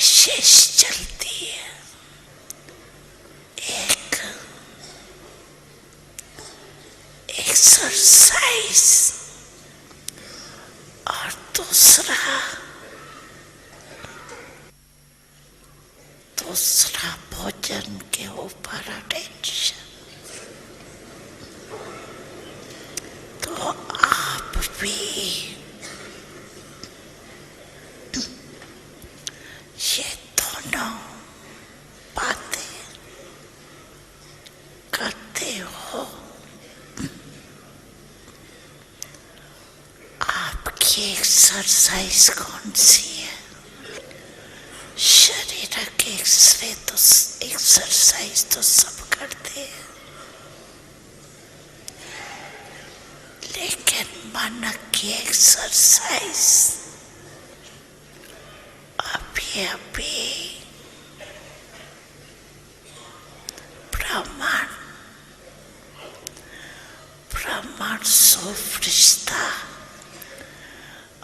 विशेष चलती है। एक एक्सरसाइज और दूसरा भोजन के ऊपर अटेंशन। तो आप भी ये दोनों बातें करते हो। आपकी एक्सरसाइज कौन सी है? शरीर के एक्सरसाइज तो सब करते हैं, लेकिन मन की एक्सरसाइज अभी ब्राह्मण सो फरिश्ता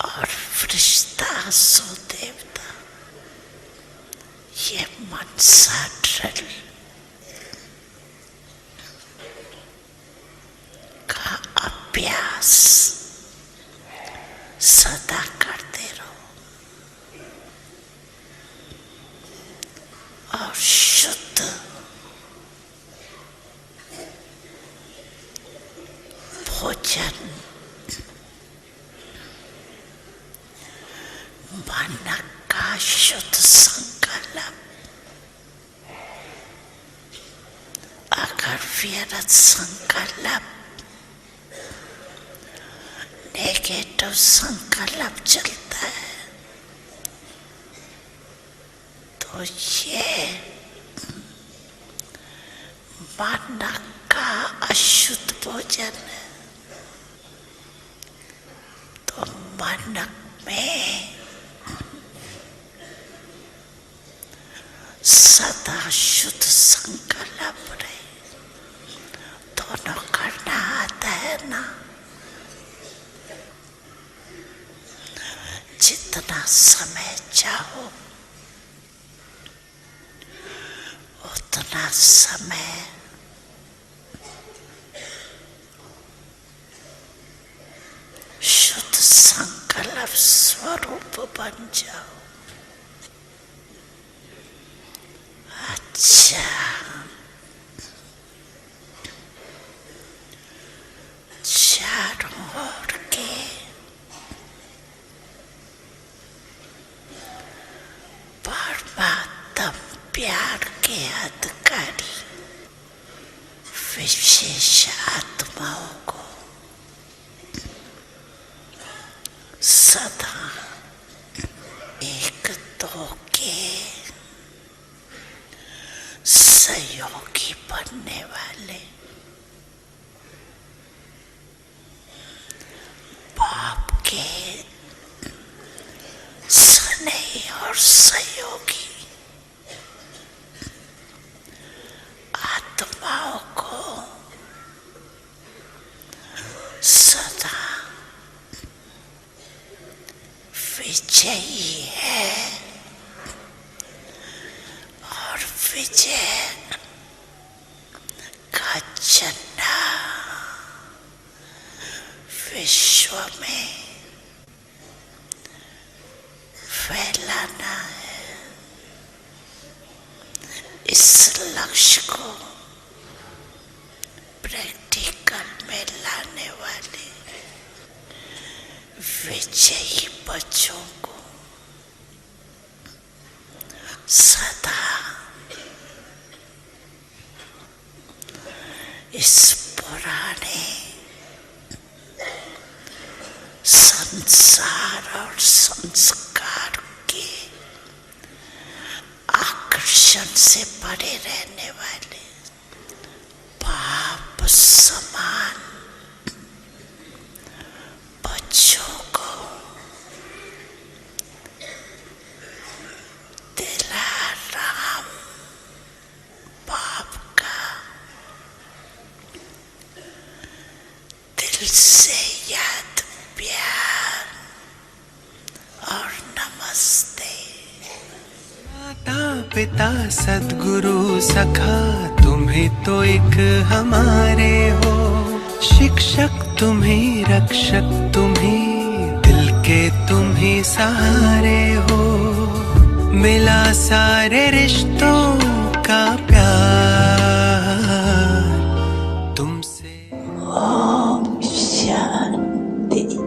और फरिश्ता सो देवता, ये मनसा ड्रिल का अभ्यास सदा करते रहो और शुद्ध भोजन मन का शुद्ध संकल्प। अगर व्यर्थ संकल्प, नेगेटिव संकल्प चलता है, तो ये मन का अशुद्ध भोजन है। तो मन में सदा शुद्ध संकल्प रहे। दोनों करना आता है ना? जितना समय चाहो उतना समय शुद्ध संकल्प स्वरूप बन जाओ। अच्छा, चारों ओर के परमात्म प्यार के अधिकारी विशेष आत्माओं को सदा एक दो के सहयोगी बनने वाले बाप के स्नेही और सहयोगी आत्माओं को सदा विजयी है और विजय का झंडा विश्व में फैलाना है। इस लक्ष्य को प्रैक्टिकल में लाने वाले विजयी बच्चों को सदा इस पुराने संसार और संस्कार के आकर्षण से परे रहने वाले पाप समान बच्चों को दिलाराम बाप का दिल से याद, प्यार और नमस्ते। पिता सद्गुरु सखा तुम्ही तो एक हमारे हो। शिक्षक तुम्ही, रक्षक तुम्ही, दिल के तुम्ही सहारे हो। मिला सारे रिश्तों का प्यार तुमसे। Om Shanti.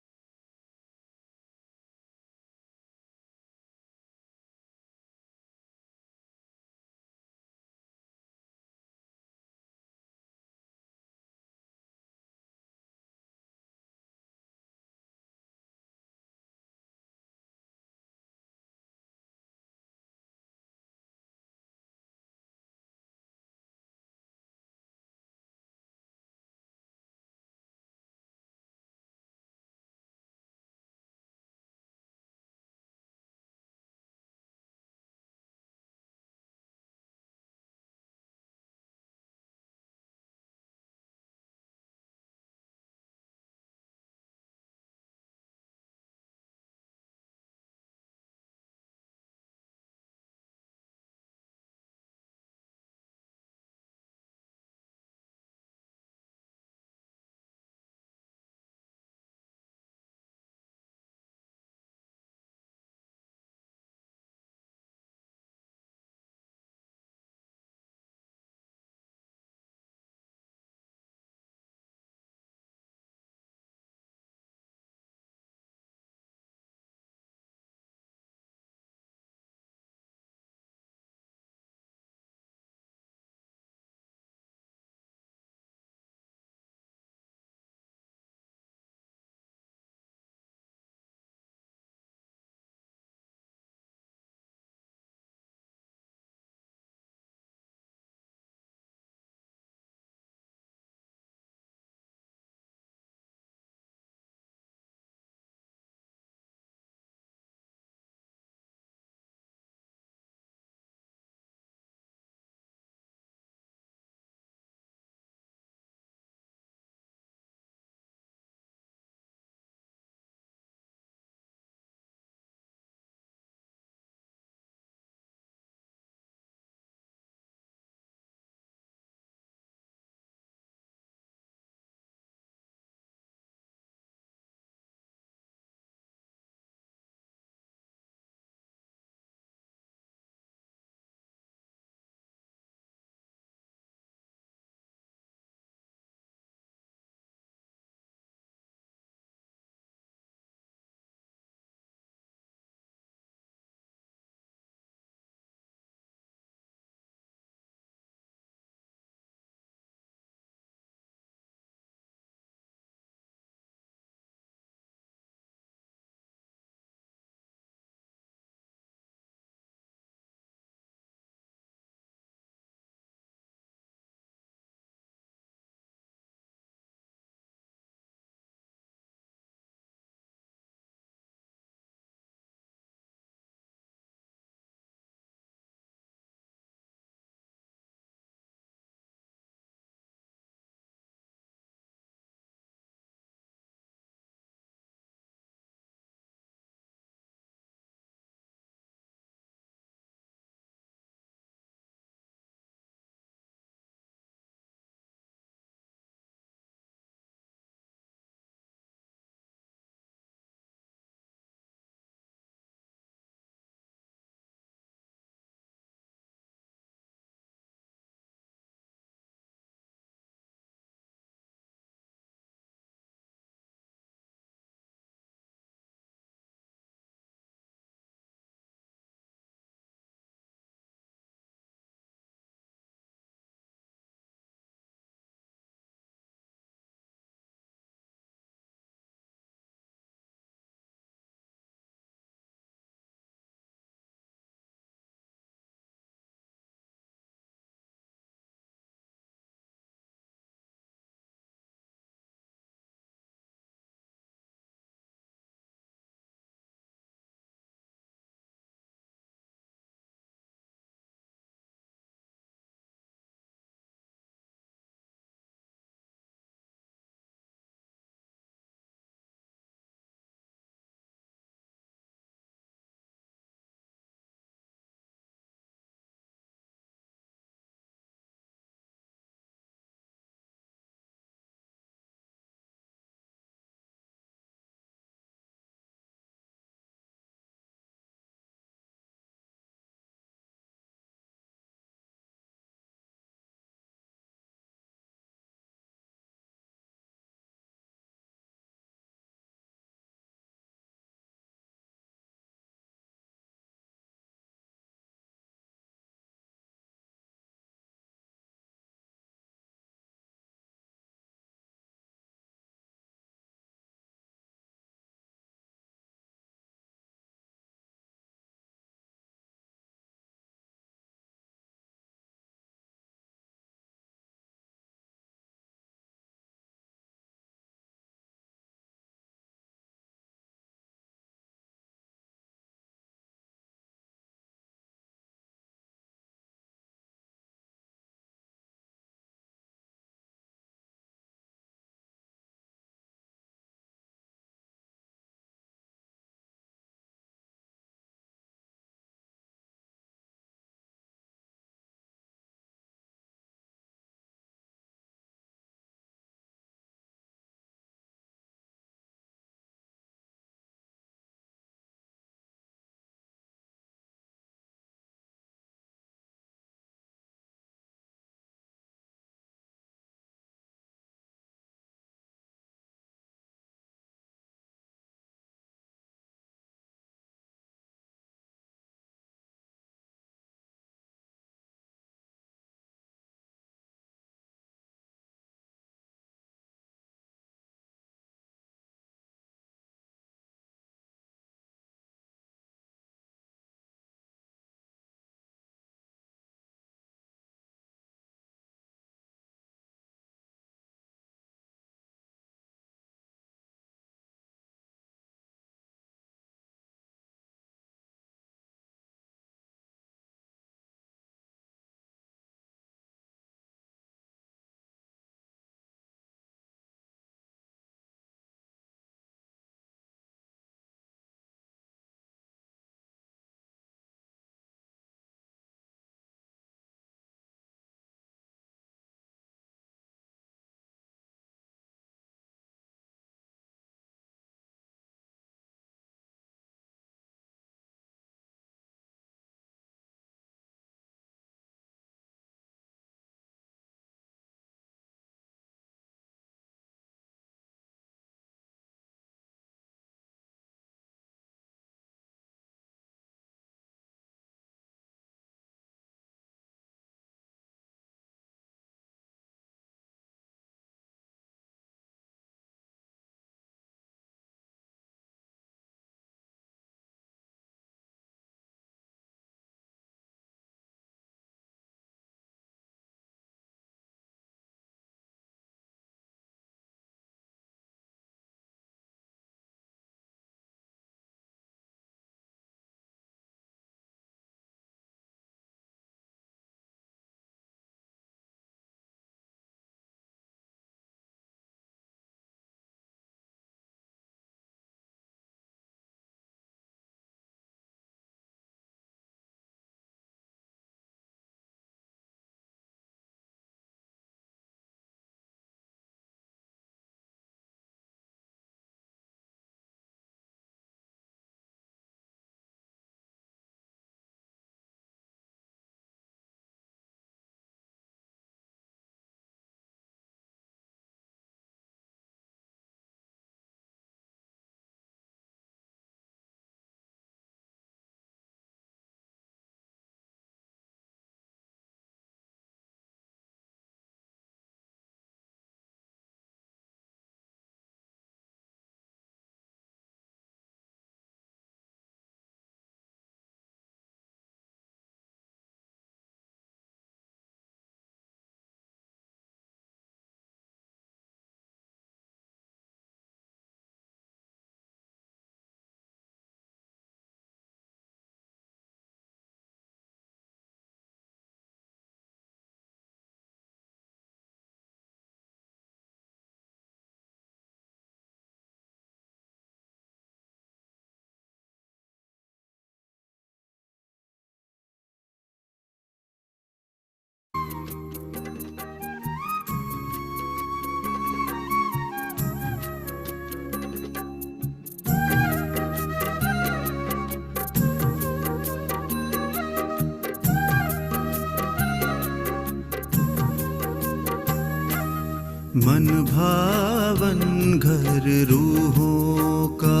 मन भावन घर रूहों का,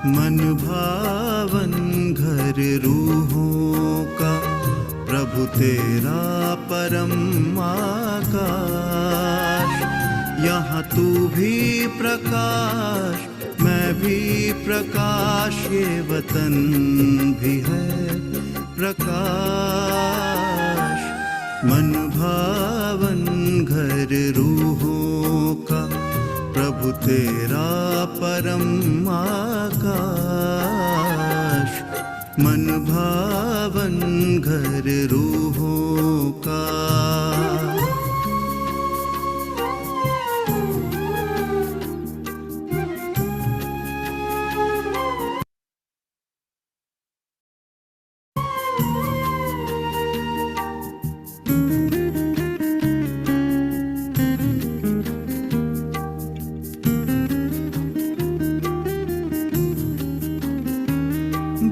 मन भावन घर रूहों का, प्रभु तेरा परम आकाश। यहाँ तू भी प्रकाश, मैं भी प्रकाश, ये वतन भी है प्रकाश। मन भावन घर रूहों का, प्रभु तेरा परम आकाश। मन भावन घर रूहों का।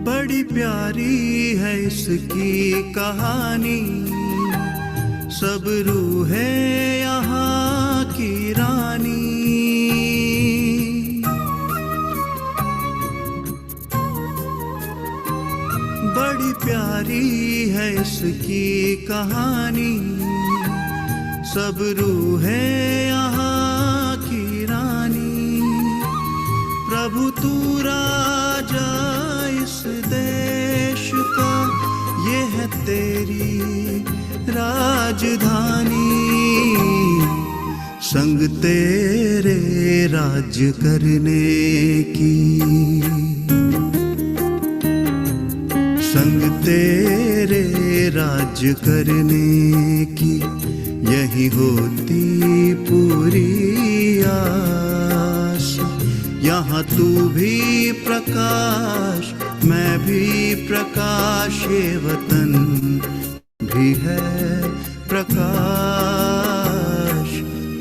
बड़ी प्यारी है इसकी कहानी, सब रूहें यहाँ की रानी। बड़ी प्यारी है इसकी कहानी, सब रूहें यहाँ की रानी। प्रभु तू राजा इस देश का, ये है तेरी राजधानी। संग तेरे राज करने की, संग तेरे राज करने की, यही होती पूरी आस। यहाँ तू भी प्रकाश, मैं भी प्रकाश, ये वतन भी है प्रकाश।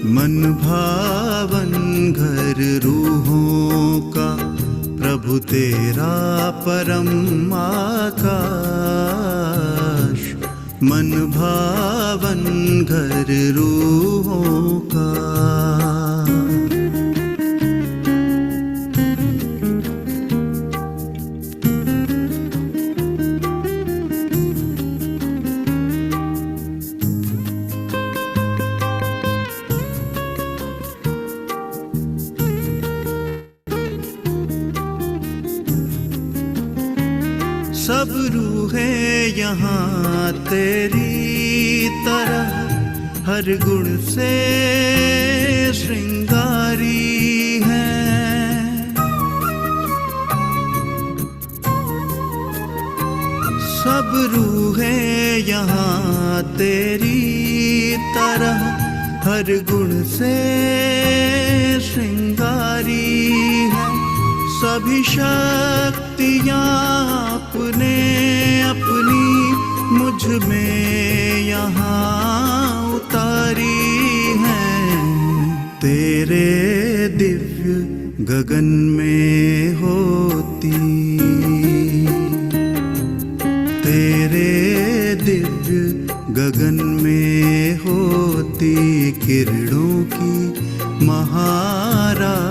मन भावन घर रूहों का, प्रभु तेरा परम आकाश। मन भावन घर रूहों का। सब रूहें यहाँ तेरी तरह, हर गुण से श्रृंगारी हैं। सब रूहें यहाँ तेरी तरह, हर गुण से श्रृंगारी हैं। सभी शक्तियाँ अपने अपनी मुझ में यहाँ उतारी हैं। तेरे दिव्य गगन में होती, तेरे दिव्य गगन में होती किरणों की महारास।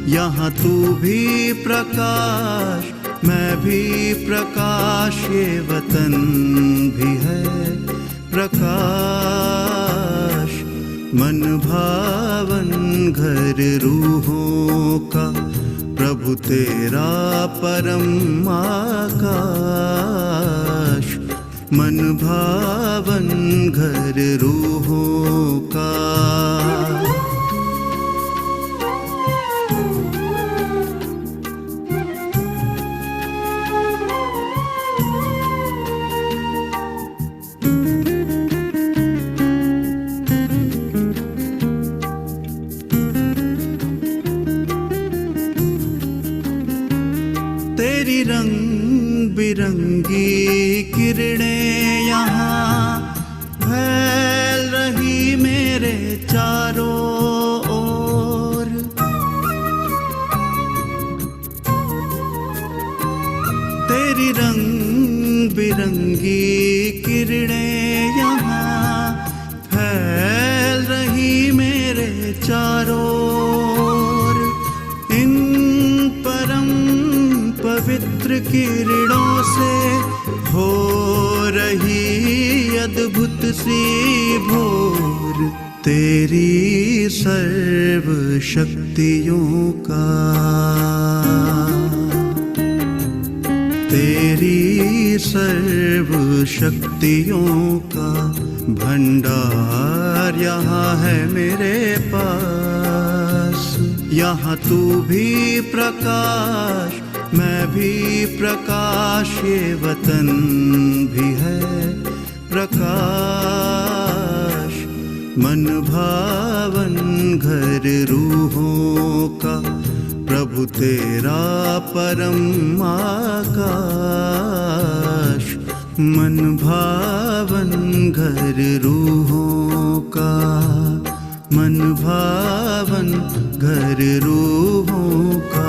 यहाँ तू भी प्रकाश, मैं भी प्रकाश, ये वतन भी है प्रकाश। मन भावन घर रूहों का, प्रभु तेरा परम आकाश। मन भावन घर रूहों का। तेरी रंग बिरंगी किरणें यहाँ फैल रही मेरे चारों ओर। तेरी रंग बिरंगी किरणें यहाँ फैल रही मेरे चारों ओर। इन परम पवित्र किरणों से हो रही अद्भुत सी भोर तेरी सर्व शक्तियों का, तेरी सर्व शक्तियों का भंडार यहाँ है मेरे पास। यहाँ तू भी प्रकाश, मैं भी प्रकाश, ये वतन भी है प्रकाश। मन भावन घर रूहों का, प्रभु तेरा परम आकाश। मन भावन घर रूहों का, मन भावन घर रूहों का।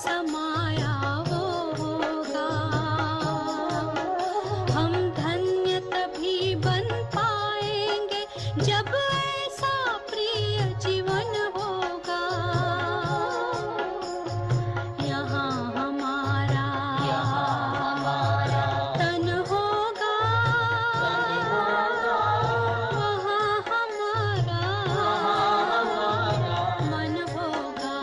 समाया वो होगा। हम धन्य तभी बन पाएंगे जब ऐसा प्रिय जीवन होगा। यहाँ हमारा तन होगा, वहाँ हमारा मन होगा।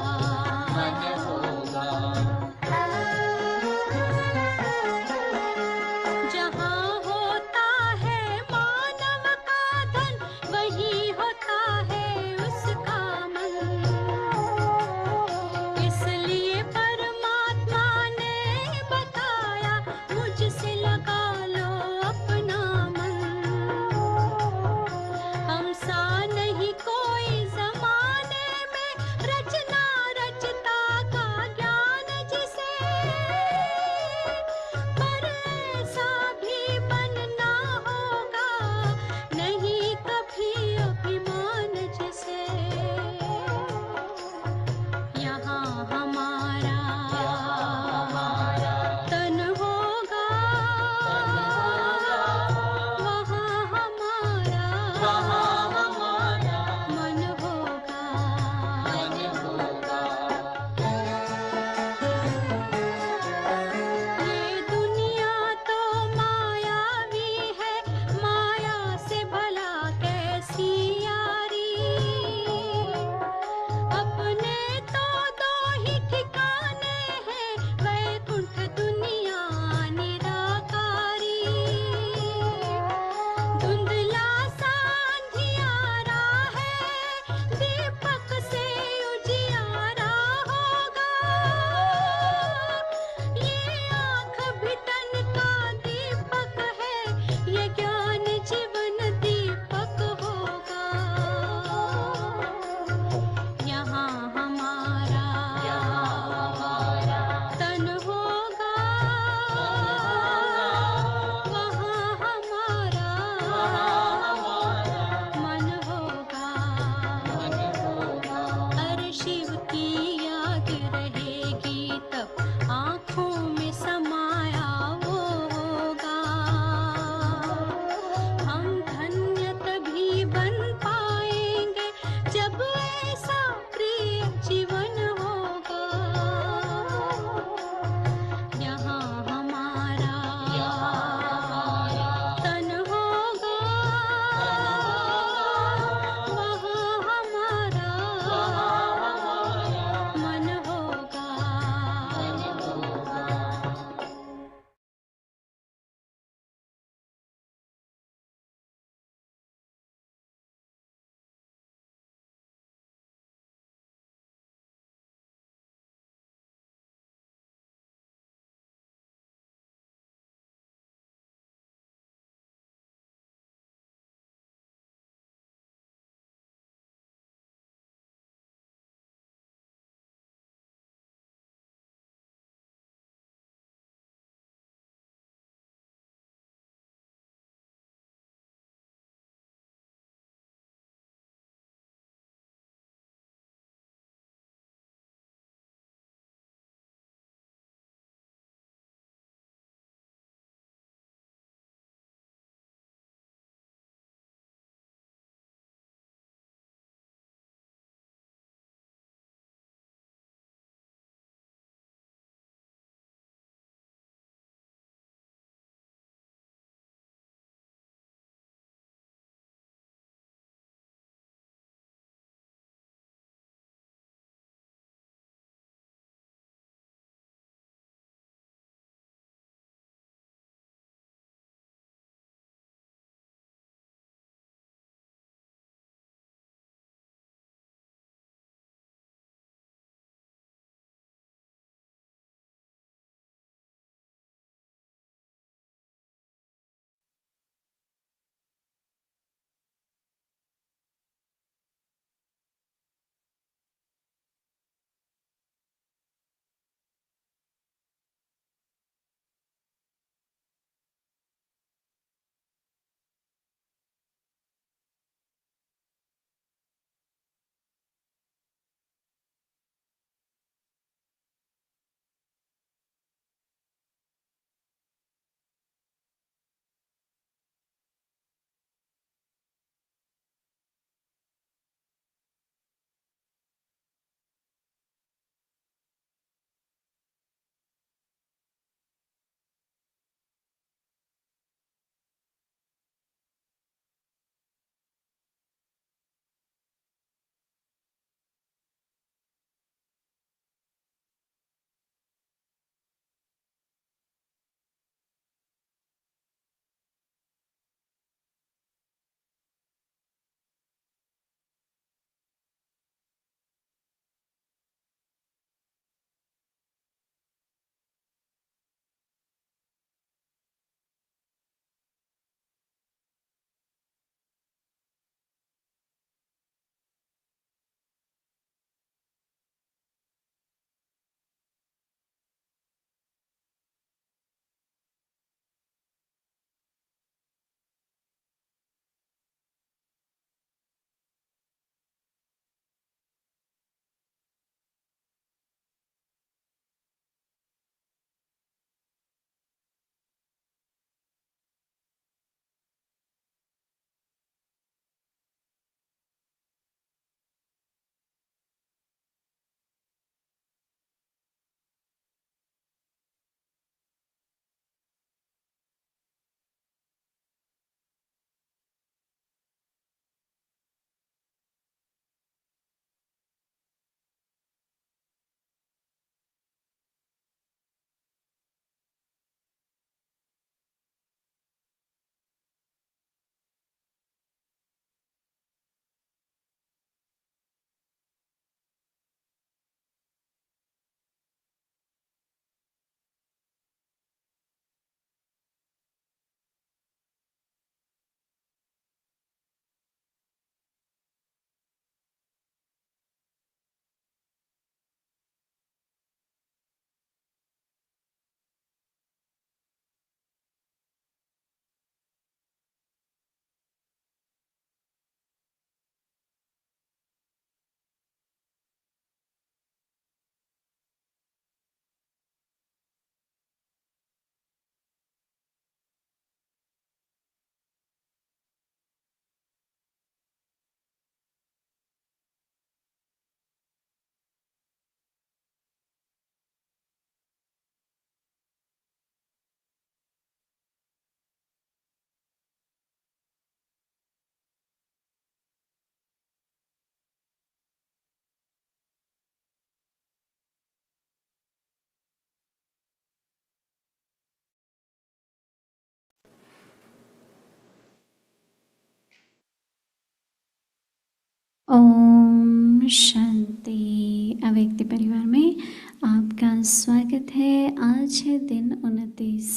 ओम शांति। अव्यक्त परिवार में आपका स्वागत है। आज है दिन 29।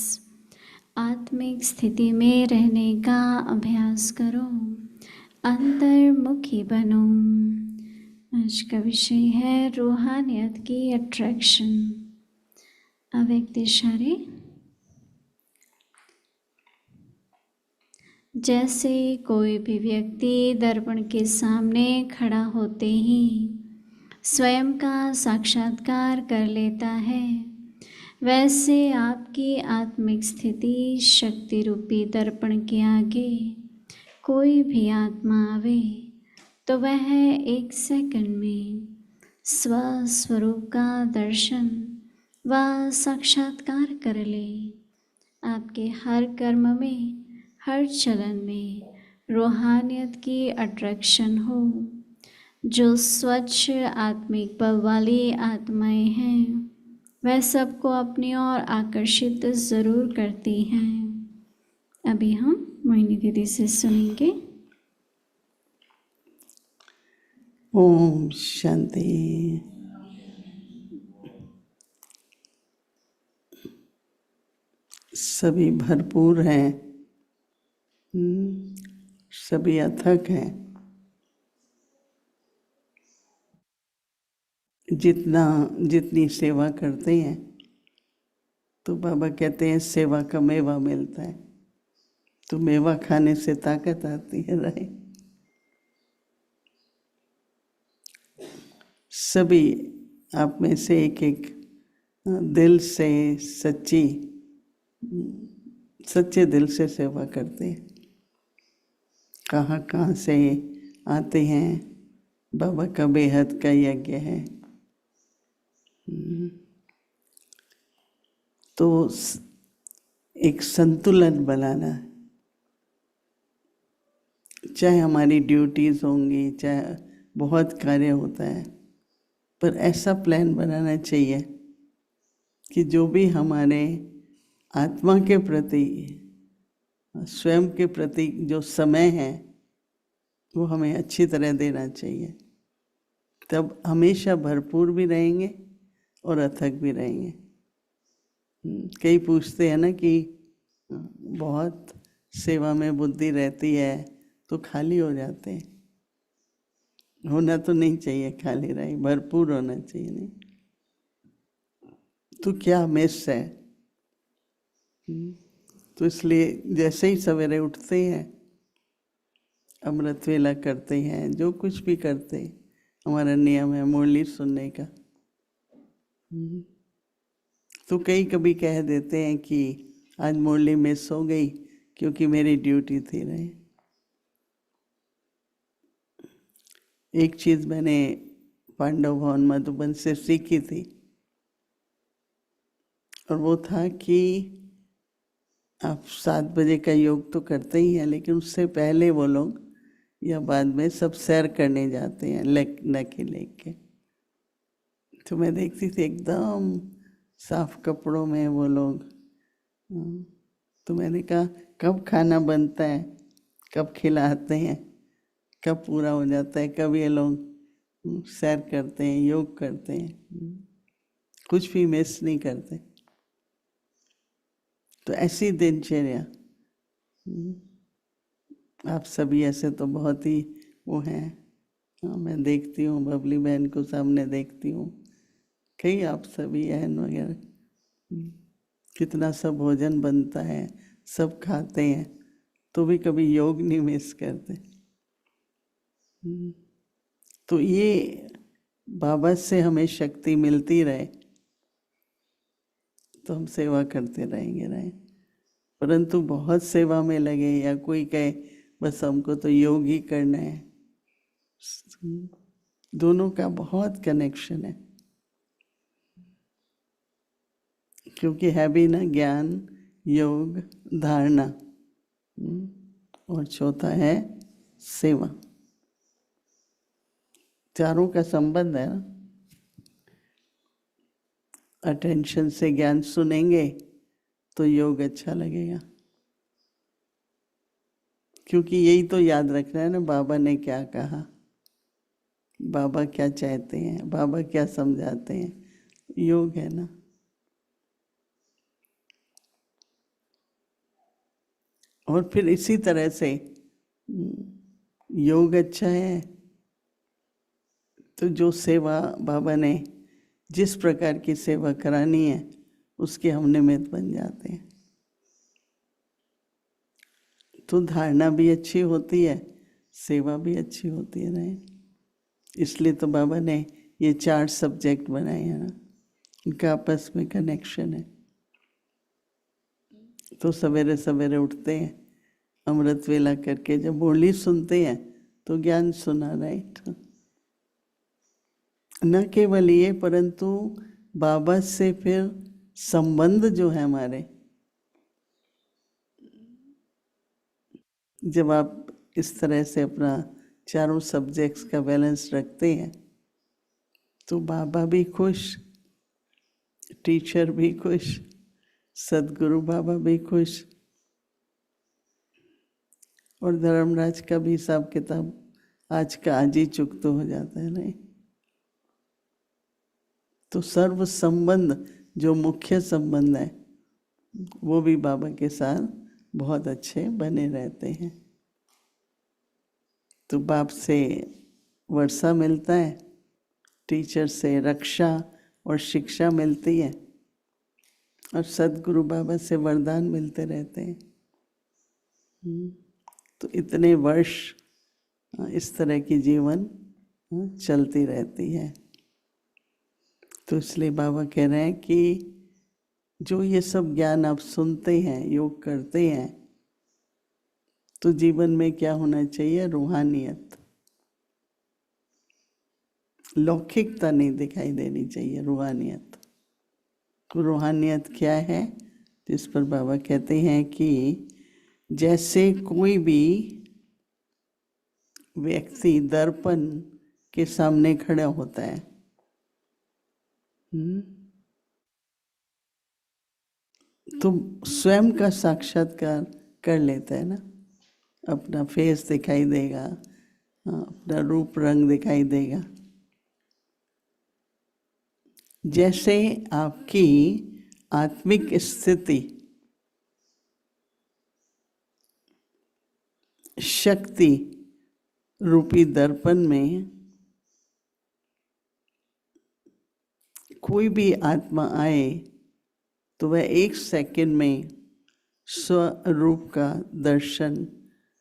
आत्मिक स्थिति में रहने का अभ्यास करो, अंतर्मुखी बनो। आज का विषय है रूहानियत की अट्रैक्शन। अव्यक्त इशारे। जैसे कोई भी व्यक्ति दर्पण के सामने खड़ा होते ही स्वयं का साक्षात्कार कर लेता है, वैसे आपकी आत्मिक स्थिति शक्ति रूपी दर्पण के आगे कोई भी आत्मा आवे तो वह 1 सेकंड में स्वस्वरूप का दर्शन व साक्षात्कार कर ले। आपके हर कर्म में, हर चलन में रूहानियत की अट्रैक्शन हो। जो स्वच्छ आत्मिक भाव वाली आत्माएं हैं वह सबको अपनी ओर आकर्षित ज़रूर करती हैं। अभी हम मोहिनी दीदी से सुनेंगे। ओम शांति। सभी भरपूर हैं, सभी अथक हैं। जितनी सेवा करते हैं तो बाबा कहते हैं सेवा का मेवा मिलता है। तो मेवा खाने से ताकत आती है। राय सभी आप में से एक दिल से सच्चे दिल से सेवा करते हैं। कहाँ से आते हैं। बाबा का बेहद का यज्ञ है। तो एक संतुलन बनाना है। चाहे हमारी ड्यूटीज होंगी, चाहे बहुत कार्य होता है, पर ऐसा प्लान बनाना चाहिए कि जो भी हमारे आत्मा के प्रति, स्वयं के प्रति जो समय है वो हमें अच्छी तरह देना चाहिए। तब हमेशा भरपूर भी रहेंगे और अथक भी रहेंगे। कई पूछते हैं ना कि बहुत सेवा में बुद्धि रहती है तो खाली हो जाते हैं। होना तो नहीं चाहिए खाली रहे, भरपूर होना चाहिए। नहीं तो क्या मिस है। तो इसलिए जैसे ही सवेरे उठते हैं, अमृत वेला करते हैं, जो कुछ भी करते हैं, हमारा नियम है मुरली सुनने का। तो कई कभी कह देते हैं कि आज मुरली मिस हो गई क्योंकि मेरी ड्यूटी थी। रहे एक चीज मैंने पांडव भवन मधुबन से सीखी थी, और वो था कि आप 7 बजे का योग तो करते ही हैं, लेकिन उससे पहले वो लोग या बाद में सब सैर करने जाते हैं नके लेके। तो मैं देखती थी एकदम साफ कपड़ों में वो लोग। तो मैंने कहा कब खाना बनता है, कब खिलाते हैं, कब पूरा हो जाता है, कब ये लोग सैर करते हैं, योग करते हैं, कुछ भी मिस नहीं करते। तो ऐसी दिनचर्या, आप सभी ऐसे तो बहुत ही वो हैं। मैं देखती हूँ बबली बहन को सामने देखती हूँ, कई आप सभी बहन वगैरह, कितना सब भोजन बनता है, सब खाते हैं, तो भी कभी योग नहीं मिस करते। तो ये बाबा से हमें शक्ति मिलती रहे तो हम सेवा करते रहेंगे। परंतु बहुत सेवा में लगे या कोई कहे बस हमको तो योग ही करना है, दोनों का बहुत कनेक्शन है। क्योंकि है भी ना ज्ञान, योग, धारणा, और चौथा है सेवा। चारों का संबंध है ना। अटेंशन से ज्ञान सुनेंगे तो योग अच्छा लगेगा, क्योंकि यही तो याद रखना है ना बाबा ने क्या कहा। बाबा क्या चाहते हैं, बाबा क्या समझाते हैं, योग है ना। और फिर इसी तरह से योग अच्छा है तो जो सेवा बाबा ने जिस प्रकार की सेवा करानी है उसके हम निमित्त बन जाते हैं, तो धारणा भी अच्छी होती है, सेवा भी अच्छी होती है ना। इसलिए तो बाबा ने ये 4 सब्जेक्ट बनाए हैं ना, इनका आपस में कनेक्शन है। तो सवेरे सवेरे उठते हैं, अमृत वेला करके जब बोली सुनते हैं तो ज्ञान सुना, राइट। न केवल ये परंतु बाबा से फिर संबंध जो है हमारे, जब आप इस तरह से अपना चारों सब्जेक्ट्स का बैलेंस रखते हैं तो बाबा भी खुश, टीचर भी खुश, सदगुरु बाबा भी खुश, और धर्मराज का भी हिसाब किताब आज का आज ही चुकता हो जाता है नहीं। तो सर्व संबंध जो मुख्य संबंध है वो भी बाबा के साथ बहुत अच्छे बने रहते हैं। तो बाप से वर्षा मिलता है, टीचर से रक्षा और शिक्षा मिलती है, और सदगुरु बाबा से वरदान मिलते रहते हैं। तो इतने वर्ष इस तरह की जीवन चलती रहती है। तो इसलिए बाबा कह रहे हैं कि जो ये सब ज्ञान आप सुनते हैं, योग करते हैं, तो जीवन में क्या होना चाहिए? रूहानियत, लौकिकता नहीं दिखाई देनी चाहिए, रूहानियत। तो रूहानियत क्या है? जिस पर बाबा कहते हैं कि जैसे कोई भी व्यक्ति दर्पण के सामने खड़ा होता है, तो स्वयं का साक्षात्कार कर लेता है ना, अपना फेस दिखाई देगा, अपना रूप रंग दिखाई देगा। जैसे आपकी आत्मिक स्थिति शक्ति रूपी दर्पण में कोई भी आत्मा आए तो वह 1 सेकंड में स्वरूप का दर्शन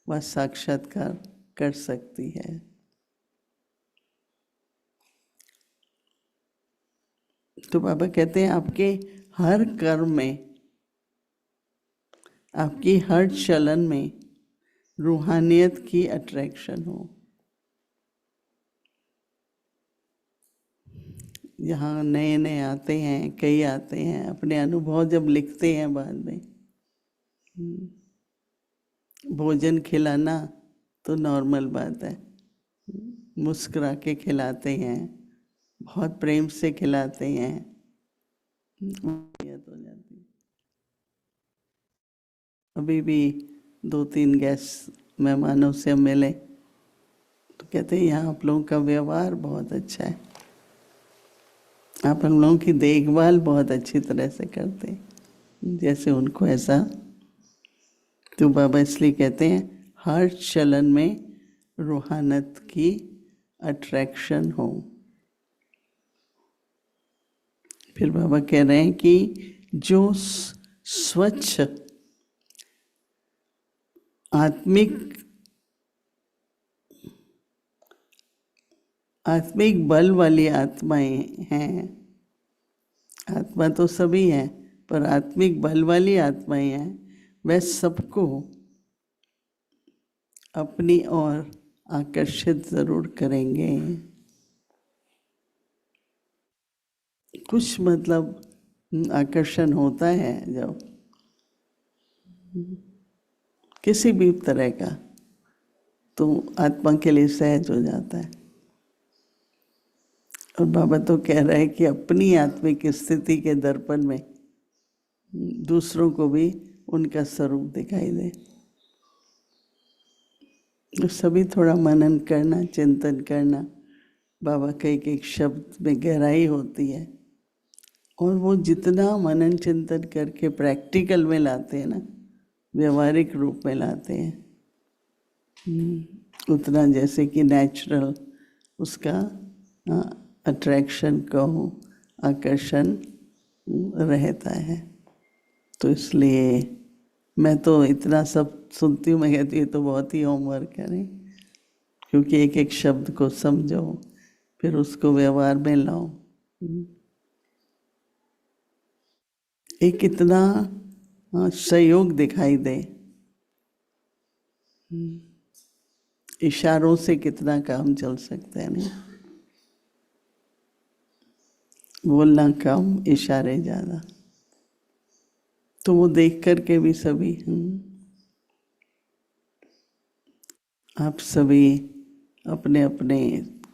व साक्षात्कार कर सकती है। तो बाबा कहते हैं आपके हर कर्म में, आपकी हर चलन में रूहानियत की अट्रैक्शन हो। यहाँ नए नए आते हैं, कई आते हैं, अपने अनुभव जब लिखते हैं बाद में, भोजन खिलाना तो नॉर्मल बात है, मुस्कुरा के खिलाते हैं, बहुत प्रेम से खिलाते हैं, हो जाती है। अभी भी 2-3 गेस्ट मेहमानों से मिले तो कहते हैं यहाँ आप लोगों का व्यवहार बहुत अच्छा है, आप हम लोगों की देखभाल बहुत अच्छी तरह से करते हैं, जैसे उनको ऐसा। तो बाबा इसलिए कहते हैं हर चलन में रूहानियत की अट्रैक्शन हो। फिर बाबा कह रहे हैं कि जो स्वच्छ आत्मिक बल वाली आत्माएं हैं, आत्मा तो सभी हैं पर आत्मिक बल वाली आत्माएं हैं, वह सबको अपनी ओर आकर्षित जरूर करेंगे। कुछ मतलब आकर्षण होता है जब किसी भी तरह का, तो आत्मा के लिए सहज हो जाता है। और बाबा तो कह रहे हैं कि अपनी आत्मिक स्थिति के दर्पण में दूसरों को भी उनका स्वरूप दिखाई दे। तो सभी थोड़ा मनन करना, चिंतन करना, बाबा का एक एक शब्द में गहराई होती है, और वो जितना मनन चिंतन करके प्रैक्टिकल में लाते हैं ना, व्यवहारिक रूप में लाते हैं, उतना जैसे कि नेचुरल उसका अट्रैक्शन कहो, आकर्षण रहता है। तो इसलिए मैं तो इतना सब सुनती हूँ, मैं कहती हूँ तो बहुत ही होमवर्क करें, क्योंकि एक एक शब्द को समझो, फिर उसको व्यवहार में लाओ। एक इतना सहयोग दिखाई दे, इशारों से कितना काम चल सकता है, नहीं? बोलना कम, इशारे ज़्यादा। तो वो देख कर के भी सभी आप सभी अपने अपने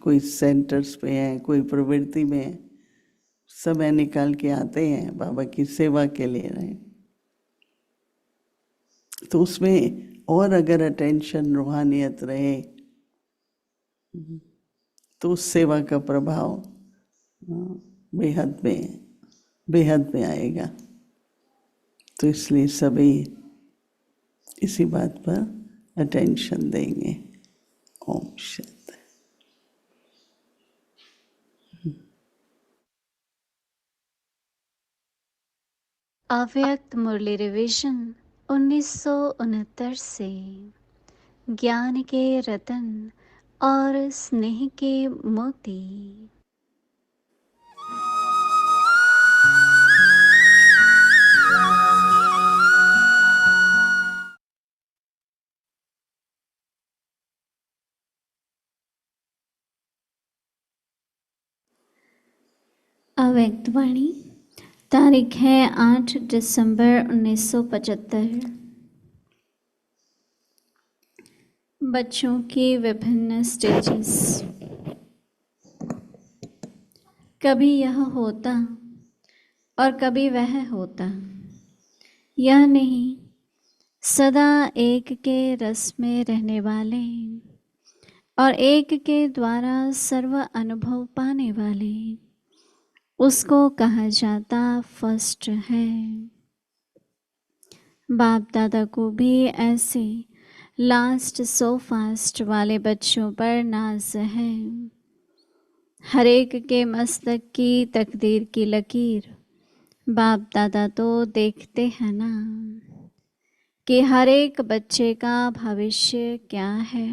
कोई सेंटर्स पे हैं, कोई प्रवृत्ति में है, समय निकाल के आते हैं बाबा की सेवा के लिए रहे। तो उसमें और अगर अटेंशन, रूहानियत रहे तो उस सेवा का प्रभाव बेहद में आएगा। तो इसलिए सभी इसी बात पर अटेंशन देंगे। ओम शांति। अव्यक्त मुरली रिविजन 1969 से ज्ञान के रतन और स्नेह के मोती। अव्यक्त वाणी, तारीख है 8 दिसंबर 1975। बच्चों की विभिन्न स्टेजेस। कभी यह होता और कभी वह होता, यह नहीं, सदा एक के रस में रहने वाले और एक के द्वारा सर्व अनुभव पाने वाले, उसको कहा जाता फर्स्ट है। बाप दादा को भी ऐसे लास्ट सो फास्ट वाले बच्चों पर नाज है। हर एक के मस्तक की तकदीर की लकीर बाप दादा तो देखते हैं ना, कि हर एक बच्चे का भविष्य क्या है।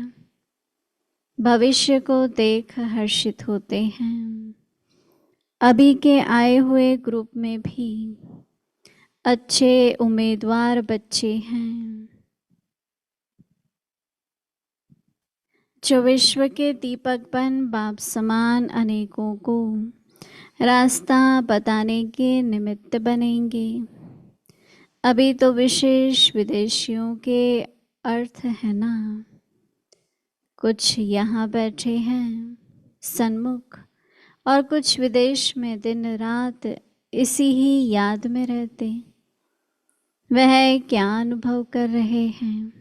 भविष्य को देख हर्षित होते हैं। अभी के आए हुए ग्रुप में भी अच्छे उम्मीदवार बच्चे हैं, जो विश्व के दीपक बन बाप समान अनेकों को रास्ता बताने के निमित्त बनेंगे। अभी तो विशेष विदेशियों के अर्थ है ना, कुछ यहाँ बैठे हैं सन्मुख और कुछ विदेश में दिन रात इसी ही याद में रहते। वह क्या अनुभव कर रहे हैं?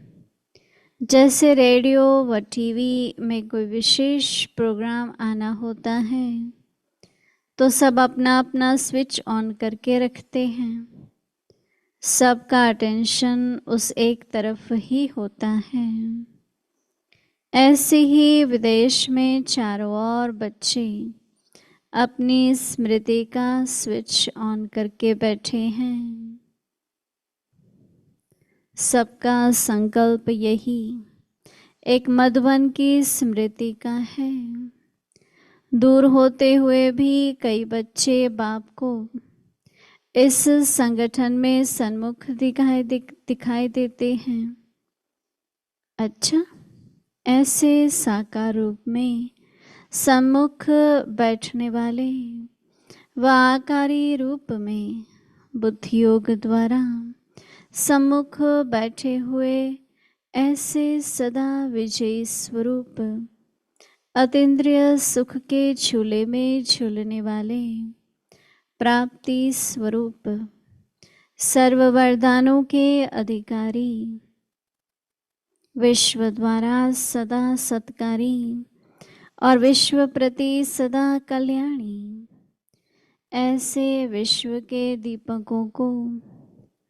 जैसे रेडियो व टीवी में कोई विशेष प्रोग्राम आना होता है तो सब अपना अपना स्विच ऑन करके रखते हैं। सबका अटेंशन उस एक तरफ ही होता है। ऐसे ही विदेश में चारों ओर बच्चे अपनी स्मृति का स्विच ऑन करके बैठे हैं। सबका संकल्प यही एक मधुबन की स्मृति का है। दूर होते हुए भी कई बच्चे बाप को इस संगठन में सन्मुख दिखाई देते हैं। अच्छा, ऐसे साकार रूप में सम्मुख बैठने वाले व आकारी रूप में बुद्धि योग द्वारा सम्मुख बैठे हुए ऐसे सदा विजयी स्वरूप अतीन्द्रिय सुख के झूले में झूलने वाले प्राप्ति स्वरूप सर्व वरदानों के अधिकारी, विश्व द्वारा सदा सत्कारी और विश्व प्रति सदा कल्याणी। ऐसे विश्व के दीपकों को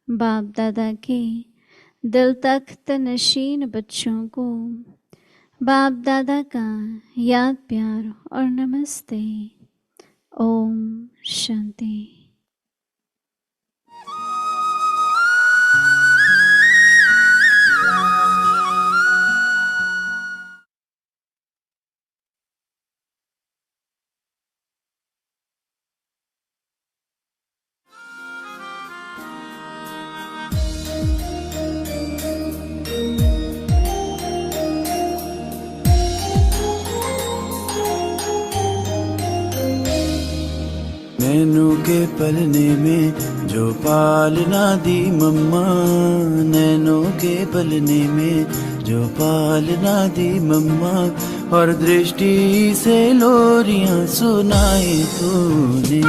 बाप दादा के दिल तख्त नशीन बच्चों को बाप दादा का याद प्यार और नमस्ते। ओम शांति। नैनों के पलने में जो पालना दी मम्मा, नैनों के पलने में जो पालना दी मम्मा, और दृष्टि से लोरियां सुनाई तूने।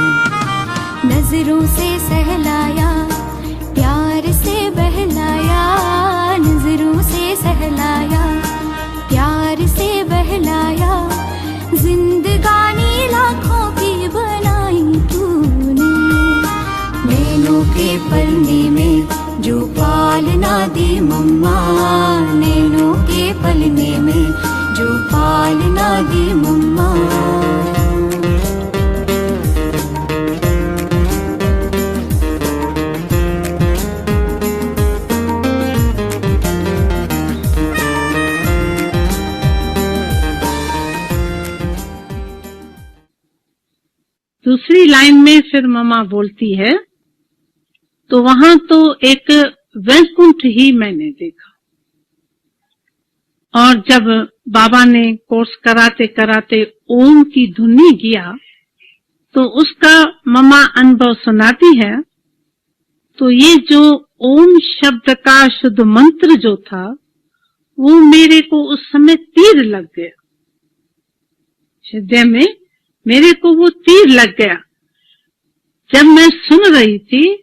नजरों से सहलाया, प्यार से बहलाया, नजरों से सहलाया, प्यार से बहलाया, जिंदगानी लाखों की बनाई तूने। नैनों के पलने में जो पालना दी मम्मा, नैनों के पलने में जो पालना दी मम्मा। दूसरी लाइन में फिर मम्मा बोलती है, तो वहां तो एक वैकुंठ ही मैंने देखा। और जब बाबा ने कोर्स कराते कराते ओम की धुनी किया तो उसका मम्मा अनुभव सुनाती है। तो ये जो ओम शब्द का शुद्ध मंत्र जो था वो मेरे को उस समय तीर लग गया, हृदय में मेरे को वो तीर लग गया। जब मैं सुन रही थी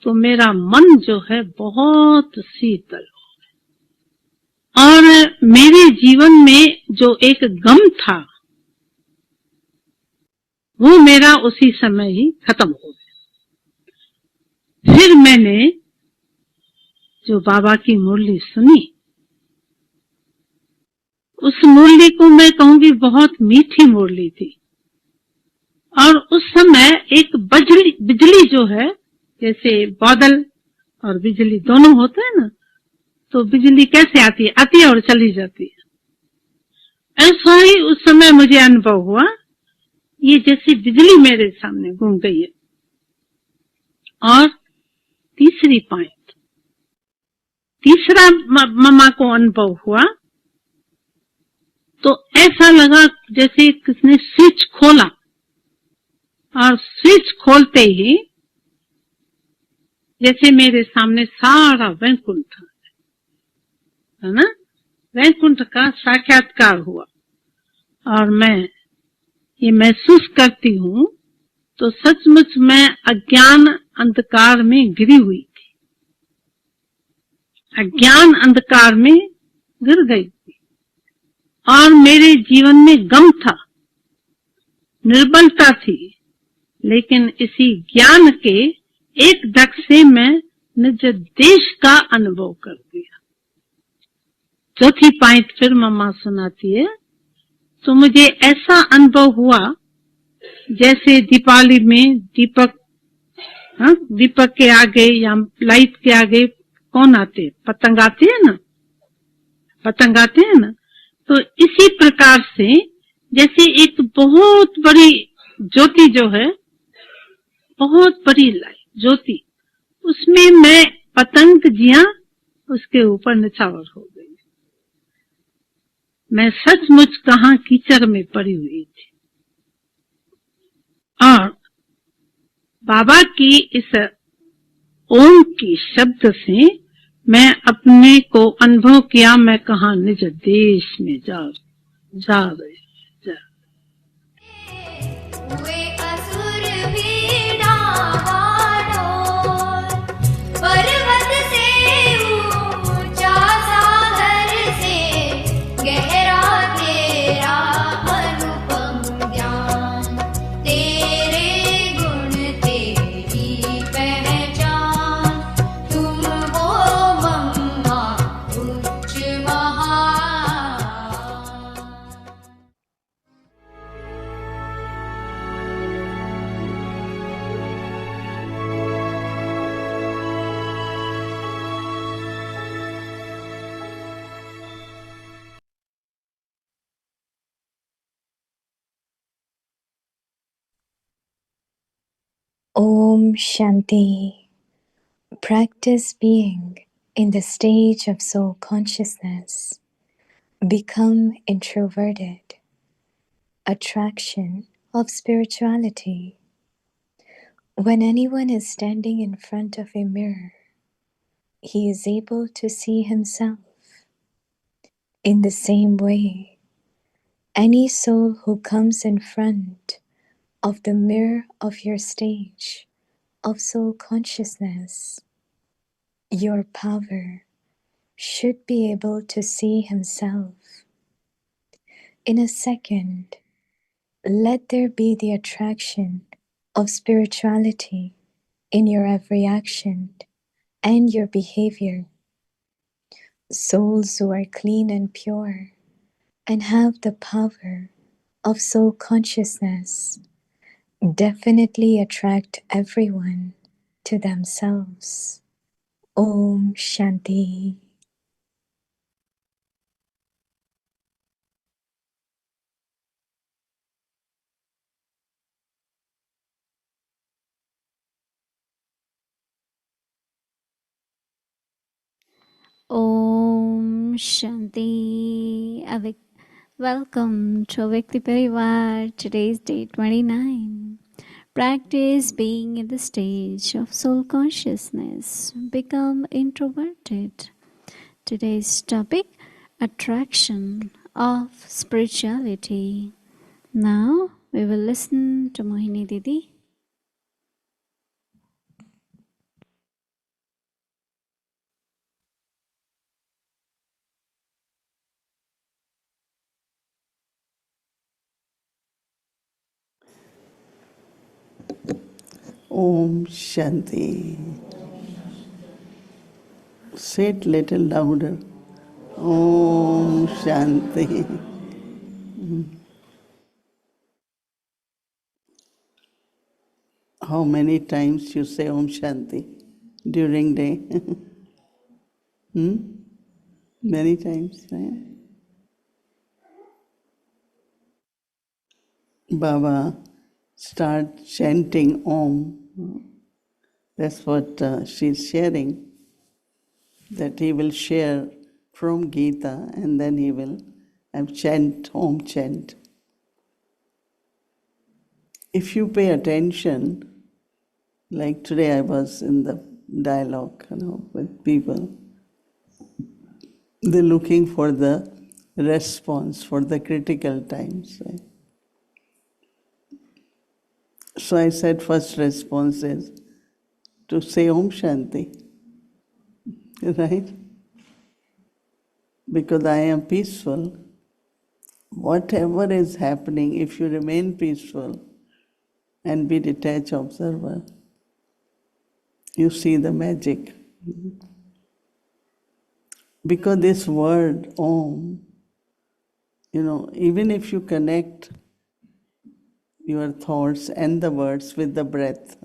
तो मेरा मन जो है बहुत शीतल हो गया और मेरे जीवन में जो एक गम था वो मेरा उसी समय ही खत्म हो गया। फिर मैंने जो बाबा की मुरली सुनी, उस मुरली को मैं कहूंगी बहुत मीठी मुरली थी। और उस समय एक बिजली जो है, जैसे बादल और बिजली दोनों होते हैं ना, तो बिजली कैसे आती है और चली जाती है। ऐसा ही उस समय मुझे अनुभव हुआ, ये जैसे बिजली मेरे सामने घूम गई है। और तीसरी पॉइंट, तीसरा मम्मा को अनुभव हुआ तो ऐसा लगा जैसे किसने स्विच खोला, और स्विच खोलते ही जैसे मेरे सामने सारा वैकुंठ है ना, वैकुंठ का साक्षात्कार हुआ। और मैं ये महसूस करती हूँ तो सचमुच मैं अज्ञान अंधकार में गिरी हुई थी, अज्ञान अंधकार में गिर गई थी। और मेरे जीवन में गम था, निर्बलता थी, लेकिन इसी ज्ञान के एक धक से मैं निज देश का अनुभव कर दिया। चौथी पॉइंट फिर मम्मा सुनाती है, तो मुझे ऐसा अनुभव हुआ जैसे दीपावली में दीपक के आगे या लाइट के आगे कौन आते, पतंग आते हैं ना, पतंग आते हैं ना। तो इसी प्रकार से जैसे एक बहुत बड़ी ज्योति जो है, बहुत बड़ी लाइट ज्योति, उसमें मैं पतंग जिया उसके ऊपर निछावर हो गई। मैं सचमुच कहाँ कीचड़ में पड़ी हुई थी। और बाबा की इस ओम की शब्द से मैं अपने को अनुभव किया, मैं कहाँ निज देश में जा रही। पर्वत से ऊंचा सागर से गहरा तेरा अनुभव। Om Shanti. Practice being in the stage of soul consciousness. Become introverted. Attraction of spirituality. When anyone is standing in front of a mirror, he is able to see himself. In the same way, any soul who comes in front of the mirror of your stage of soul consciousness, your power should be able to see himself. In a second, let there be the attraction of spirituality in your every action and your behavior. Souls who are clean and pure and have the power of soul consciousness definitely attract everyone to themselves. Om Shanti. Om Shanti. Welcome to Vyakti Parivar. Today's day 29. Practice being in the stage of soul consciousness. Become introverted. Today's topic, attraction of spirituality. Now we will listen to Mohini Didi. Om Shanti. Say it little louder. Om Shanti. How many times you say Om Shanti during day? Many times, right? Baba start chanting Om. That's what she's sharing, that he will share from Gita and then he will have chant, Om chant. If you pay attention, like today I was in the dialogue, with people, they're looking for the response for the critical times. Right? So I said first response is to say Om Shanti, right? Because I am peaceful. Whatever is happening, if you remain peaceful and be detached observer, you see the magic. Because this word Om, even if you connect your thoughts and the words with the breath,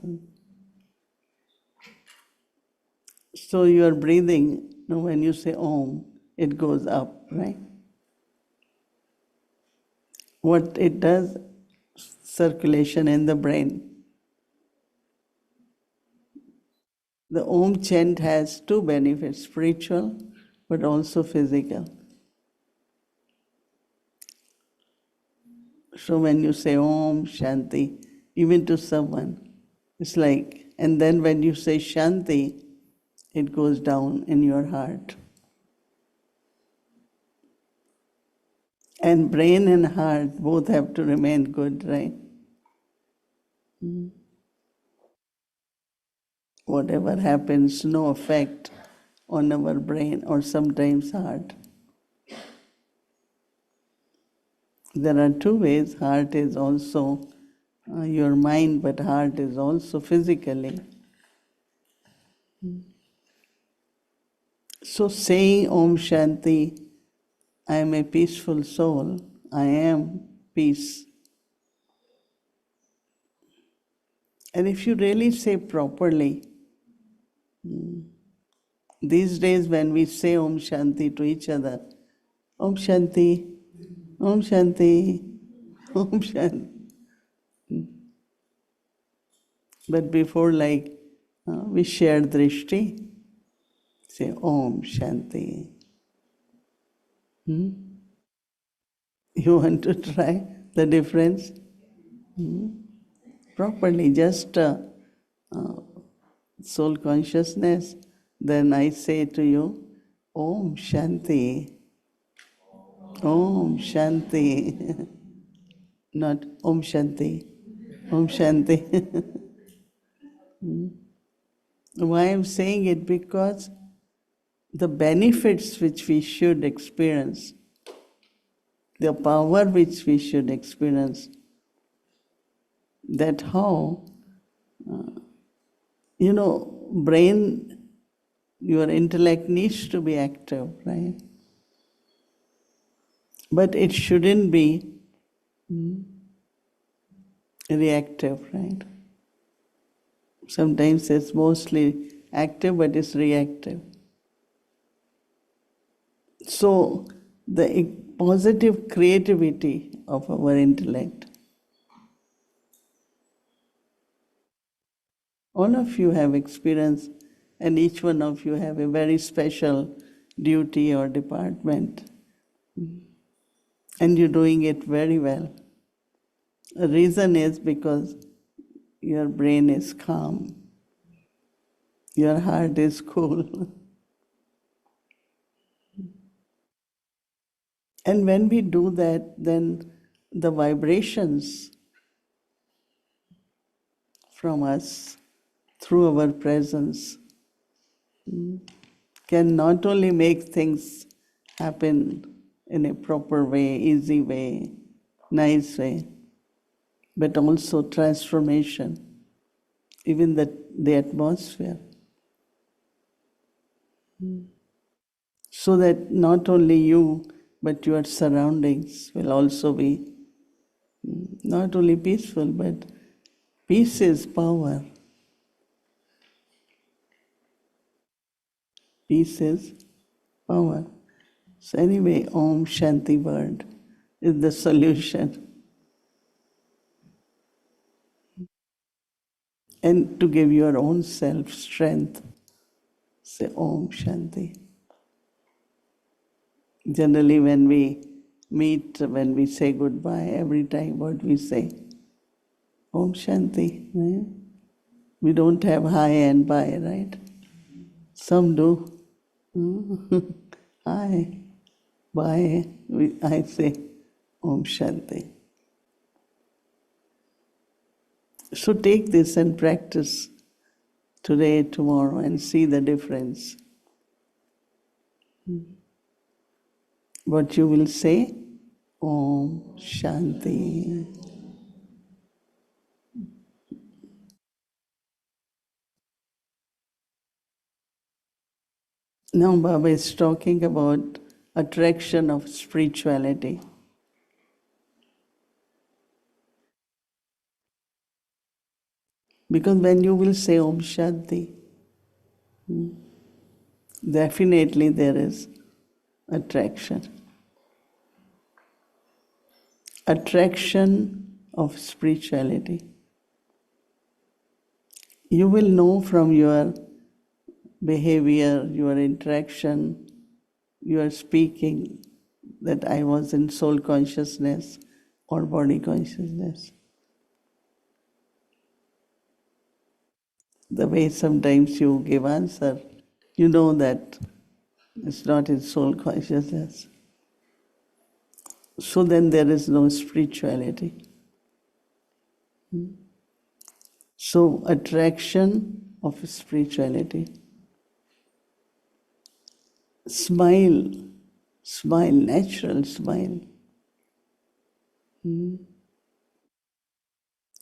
so you are breathing, when you say Om, it goes up, right? What it does, circulation in the brain. The Om chant has two benefits, spiritual but also physical. So when you say Om Shanti, even to someone, it's like, and then when you say Shanti, it goes down in your heart. And brain and heart both have to remain good, right? Whatever happens, no effect on our brain or sometimes heart. There are two ways. Heart is also your mind, but heart is also physically. So saying Om Shanti, I am a peaceful soul, I am peace. And if you really say properly, these days when we say Om Shanti to each other, Om Shanti, Om Shanti, Om Shanti. But before, we share drishti, say Om Shanti. You want to try the difference? Properly, just soul consciousness. Then I say to you, Om Shanti, Om Shanti. Not Om Shanti, Om Shanti. Why I'm saying it? Because the benefits which we should experience, the power which we should experience, that how, brain, your intellect needs to be active, right? But it shouldn't be reactive, right? Sometimes it's mostly active, but it's reactive. So, the positive creativity of our intellect, all of you have experience, and each one of you have a very special duty or department, and you're doing it very well. The reason is because your brain is calm, your heart is cool. And when we do that, then the vibrations from us through our presence can not only make things happen in a proper way, easy way, nice way, but also transformation, even the atmosphere. So that not only you, but your surroundings will also be not only peaceful, but peace is power. Peace is power. So anyway, Om Shanti word is the solution. And to give your own self strength, say Om Shanti. Generally when we meet, when we say goodbye, every time what we say, Om Shanti. Right? We don't have hi and bye, right? Some do. Hi, bye. I say Om Shanti. So take this and practice today, tomorrow, and see the difference. What you will say, Om Shanti. Now Baba is talking about attraction of spirituality. Because when you will say Om Shanti, definitely there is attraction. Attraction of spirituality. You will know from your behavior, your interaction, your speaking, that I was in soul consciousness or body consciousness. The way sometimes you give answer, you know that it's not in soul consciousness. So then there is no spirituality. So attraction of spirituality. Smile, smile, natural smile.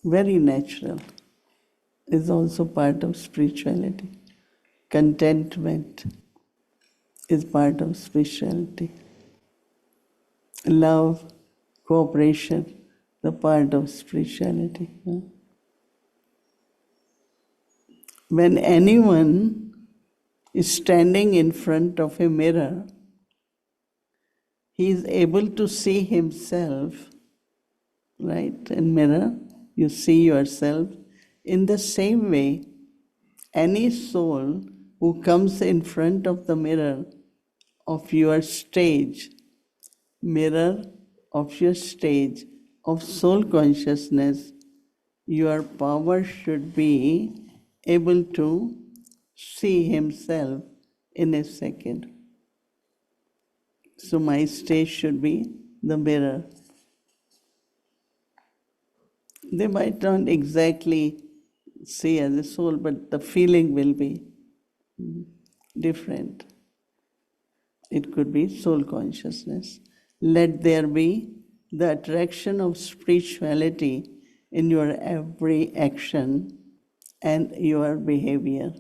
Very natural is also part of spirituality. Contentment is part of spirituality. Love, cooperation, the part of spirituality. When anyone is standing in front of a mirror, he is able to see himself, right? In mirror, you see yourself In the same way, any soul who comes in front of the mirror of your stage, mirror of your stage of soul consciousness, your power should be able to see himself in a second. So my stage should be the mirror. They might not exactly see as a soul, but the feeling will be different. It could be soul consciousness. Let there be the attraction of spirituality in your every action and your behavior.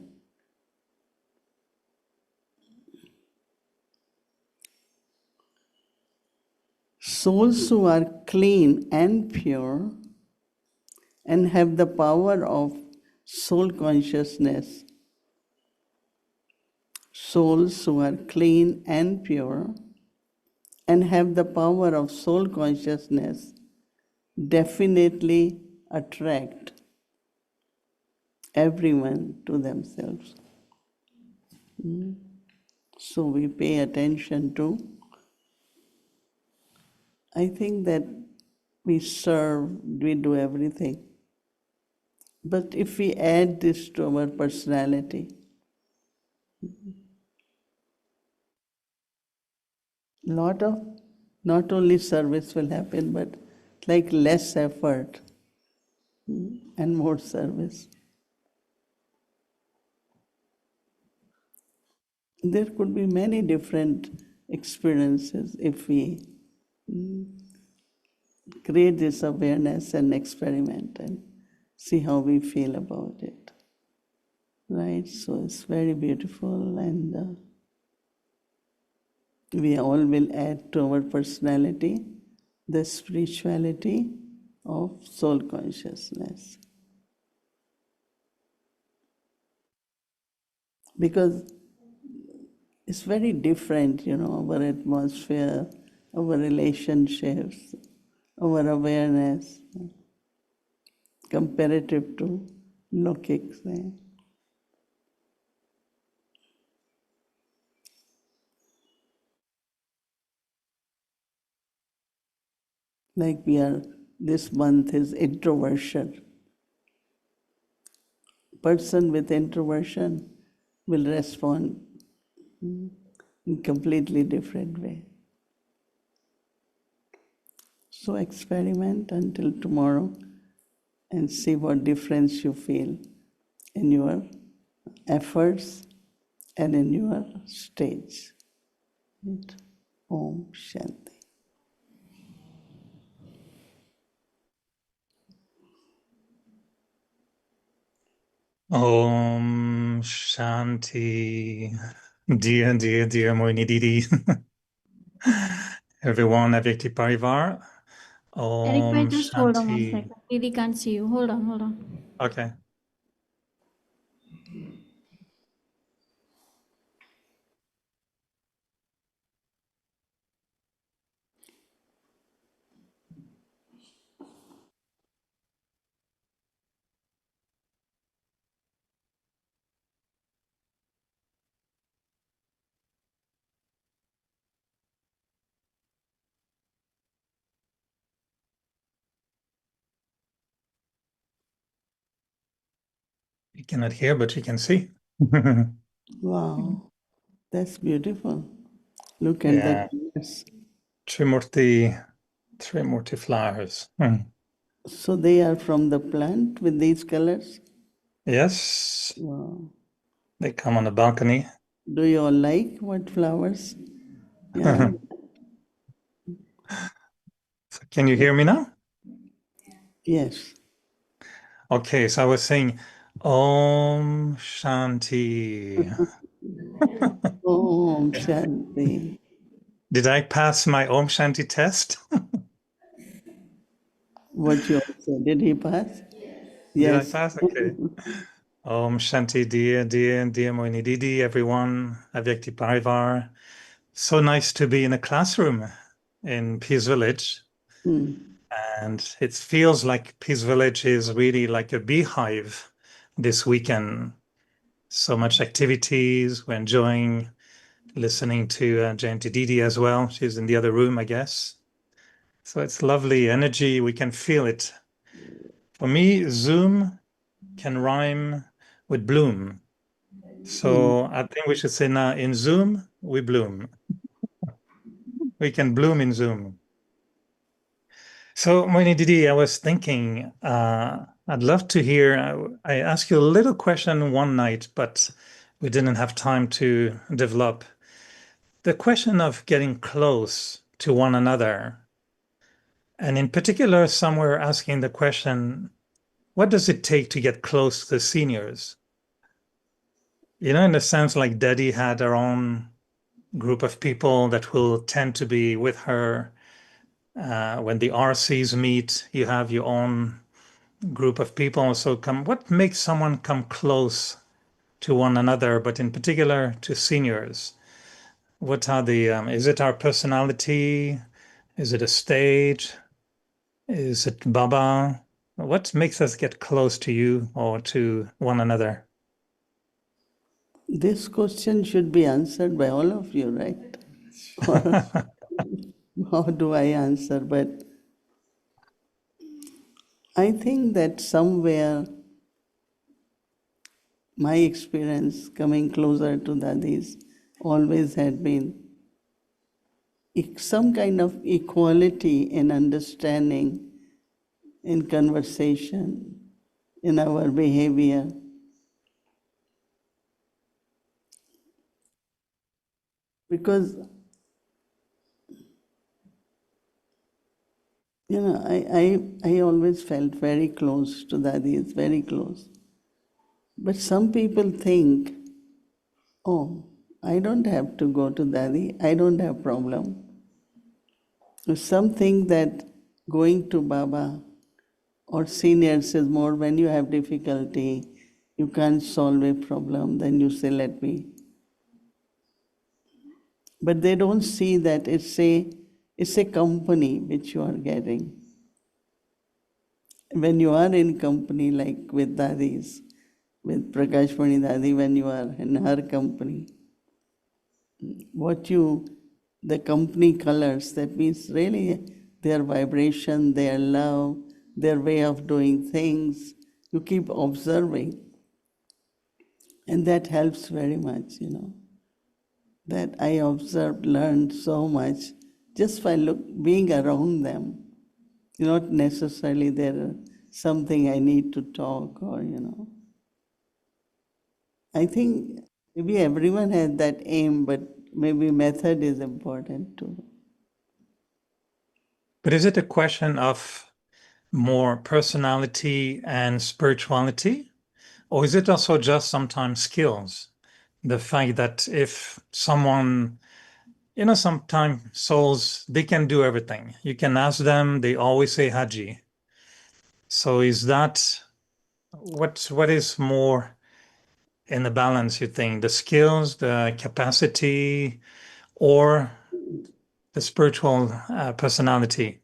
Souls who are clean and pure and have the power of soul consciousness, souls who are clean and pure and have the power of soul consciousness definitely attract everyone to themselves. So we pay attention to, I think that we serve, we do everything. But if we add this to our personality, lot of not only service will happen, but like less effort and more service. There could be many different experiences if we create this awareness and experiment and see how we feel about it. Right? So it's very beautiful, and we all will add to our personality the spirituality of soul consciousness. Because it's very different, our atmosphere, our relationships, our awareness, comparative to lookics. Like this month is introversion. Person with introversion will respond in completely different way. So experiment until tomorrow and see what difference you feel in your efforts and in your stage. Right? Om Shanti. Om Shanti. Dear Mohini Didi. Everyone, Avyakti Parivar. Eric, Om just hold on 1 Shanti. second. Didi can't see you. Hold on. Okay. You cannot hear, but you can see. Wow, that's beautiful. Look at Yeah. the colors. Trimurti flowers. So they are from the plant with these colors? Yes. Wow. They come on the balcony. Do you all like what flowers? Yeah. So can you hear me now? Yes. Okay, so I was saying Om Shanti. Om Shanti. Did I pass my Om Shanti test? What you all said. Did he pass? Did I Yes. pass? Okay. Om Shanti, dear Mohini Didi, everyone, Avyakti Parivar. So nice to be in a classroom in Peace Village. And it feels like Peace Village is really like a beehive this weekend. So much activities. We're enjoying listening to Jayanti Didi as well. She's in the other room, I guess. So it's lovely energy. We can feel it. For me, Zoom can rhyme with bloom. So I think we should say now, in Zoom, we bloom. We can bloom in Zoom. So, Mohini Didi, I was thinking, I'd love to hear. I asked you a little question one night, but we didn't have time to develop. The question of getting close to one another. And in particular, some were asking the question, what does it take to get close to the seniors? You know, in the sense like Didi had her own group of people that will tend to be with her. When the RCs meet, you have your own group of people. So what makes someone come close to one another, but in particular to seniors? What are is it our personality? Is it a stage? Is it Baba? What makes us get close to you or to one another? This question should be answered by all of you, right? Or how do I answer? But I think that somewhere my experience coming closer to Dadi's always had been some kind of equality in understanding, in conversation, in our behavior. Because, you know, I always felt very close to Dadi's, very close. But some people think, oh, I don't have to go to Dadi, I don't have problem. Some think that going to Baba or seniors is more when you have difficulty, you can't solve a problem, then you say, let me. But they don't see that it's a company which you are getting. When you are in company like with Dadis, with Prakash Pani Dadi, when you are in her company, the company colors, that means really their vibration, their love, their way of doing things, you keep observing. And that helps very much, you know. That I observed, learned so much just by being around them. Not necessarily there something I need to talk or, you know. I think maybe everyone has that aim, but maybe method is important too. But is it a question of more personality and spirituality? Or is it also just sometimes skills? The fact that if someone, you know, sometimes souls, they can do everything. You can ask them, they always say Haji. So is that what is more in the balance, you think? The skills, the capacity, or the spiritual personality?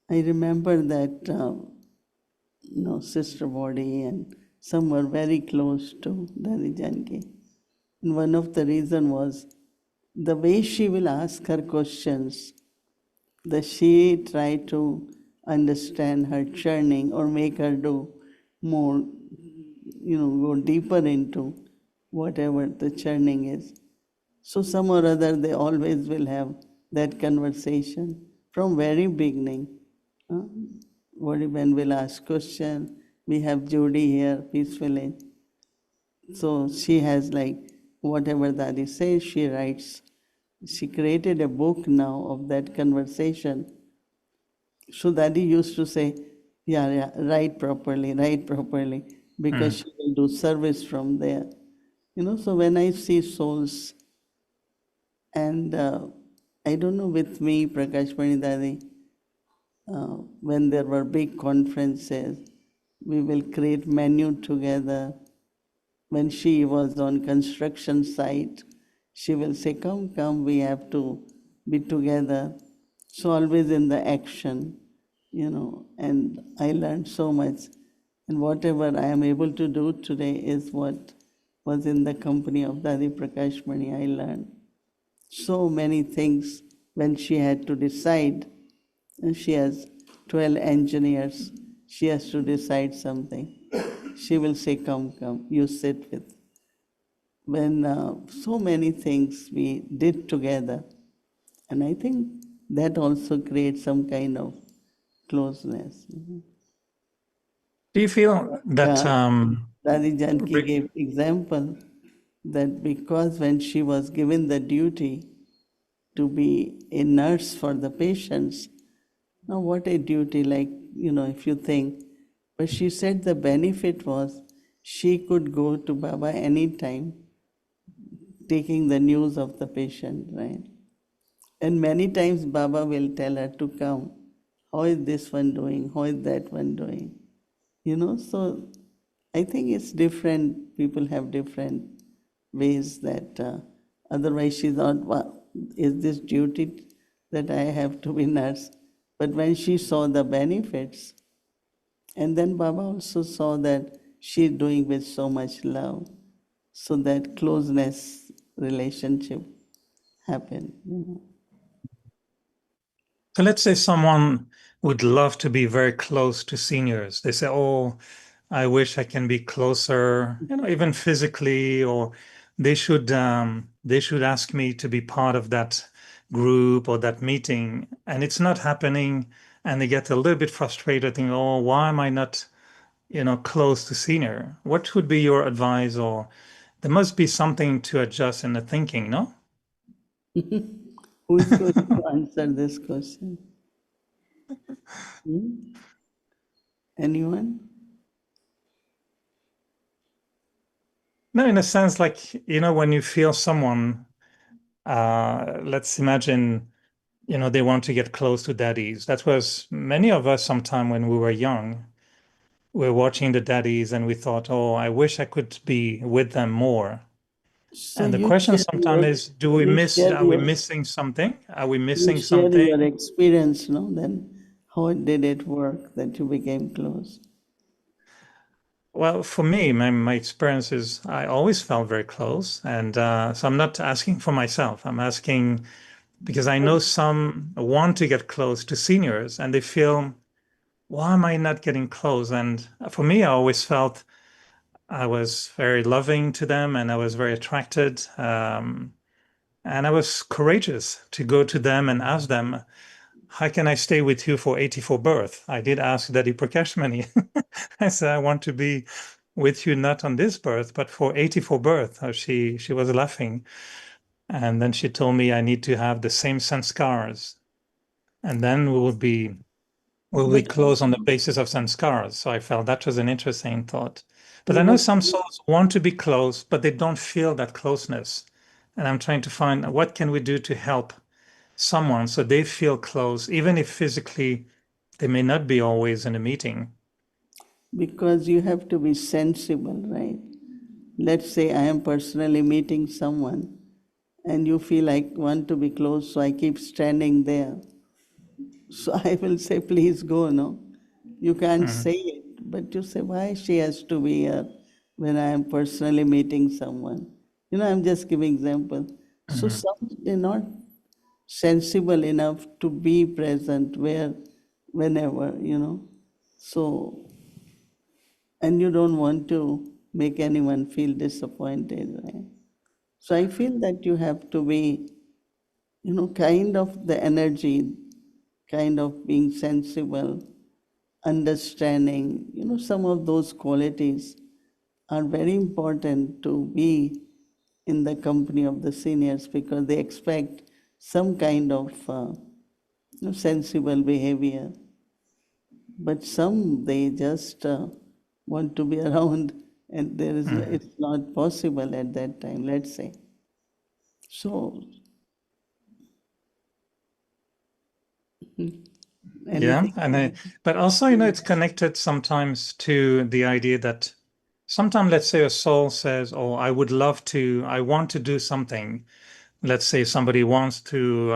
I remember that Sister Body and some were very close to Dadi Janki. And one of the reason was the way she will ask her questions, that she try to understand her churning or make her do more, go deeper into whatever the churning is. So some or other, they always will have that conversation from very beginning. When will ask question, we have Judy here peacefully. So she has like whatever Dadi says, she writes. She created a book now of that conversation. So Dadi used to say, yeah, write properly, because she will do service from there. So when I see souls, and I don't know, with me, Prakash Pani Dadi, when there were big conferences, we will create menu together. When she was on construction site, she will say, come, we have to be together. So always in the action. and I learned so much. And whatever I am able to do today is what was in the company of Dadi Prakash Mani. I learned so many things when she had to decide. And she has 12 engineers. She has to decide something. She will say, come, you sit with. When so many things we did together. And I think that also creates some kind of closeness. Do you feel that Dadi Janki gave example that because when she was given the duty to be a nurse for the patients, now what a duty, like, if you think, but she said the benefit was she could go to Baba anytime taking the news of the patient, right? And many times Baba will tell her to come. How is this one doing? How is that one doing? So I think it's different. People have different ways that otherwise she thought, well, is this duty that I have to be nurse? But when she saw the benefits, and then Baba also saw that she's doing with so much love, so that closeness relationship happened. So let's say someone would love to be very close to seniors. They say, "Oh, I wish I can be closer, even physically, or they should ask me to be part of that group or that meeting, and it's not happening." And they get a little bit frustrated, thinking, "Oh, why am I not, close to senior?" What would be your advice? Or there must be something to adjust in the thinking, no? Who is going to answer this question? Anyone? No, in a sense, like, when you feel someone, let's imagine, they want to get close to daddies. That was many of us sometime when we were young. We were watching the daddies and we thought, oh, I wish I could be with them more. So And the you question share sometimes is, are we missing something? Are we you missing share something? your experience, no? Then how did it work that you became close? Well, for me, my experience is I always felt very close. And so I'm not asking for myself. I'm asking because I know some want to get close to seniors and they feel, why am I not getting close? And for me, I always felt I was very loving to them and I was very attracted. And I was courageous to go to them and ask them, how can I stay with you for 84 birth? I did ask Dadi Prakashmani. I said, I want to be with you not on this birth, but for 84 birth. She was laughing. And then she told me I need to have the same sanskars. And then we'll be But close on the basis of sanskars. So I felt that was an interesting thought. But no, I know but some souls want to be close, but they don't feel that closeness. And I'm trying to find what can we do to help someone so they feel close, even if physically they may not be always in a meeting. because you have to be sensible, right? Let's say I am personally meeting someone and you feel like want to be close, so I keep standing there. So I will say, please go, no? You can't say it, but you say, why she has to be here when I am personally meeting someone? I'm just giving example. So some they're not sensible enough to be present whenever. So, and you don't want to make anyone feel disappointed, right? So I feel that you have to be, kind of the energy, kind of being sensible, understanding, some of those qualities are very important to be in the company of the seniors because they expect some kind of sensible behavior. But some, they just want to be around and it's not possible at that time, let's say. So, Yeah, anything? but also, it's connected sometimes to the idea that sometimes, let's say, a soul says, "Oh, I want to do something." Let's say somebody wants to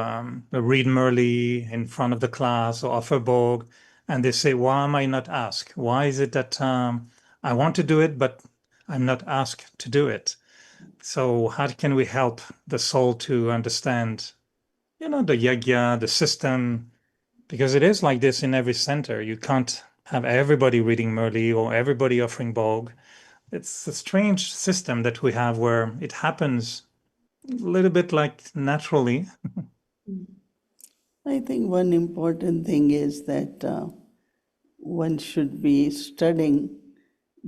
read Merli in front of the class or offer Borg, and they say, why am I not asked? Why is it that I want to do it, but I'm not asked to do it? So how can we help the soul to understand, the yajna, the system? Because it is like this in every center. You can't have everybody reading Murli or everybody offering Bog. It's a strange system that we have where it happens a little bit like naturally. I think one important thing is that one should be studying,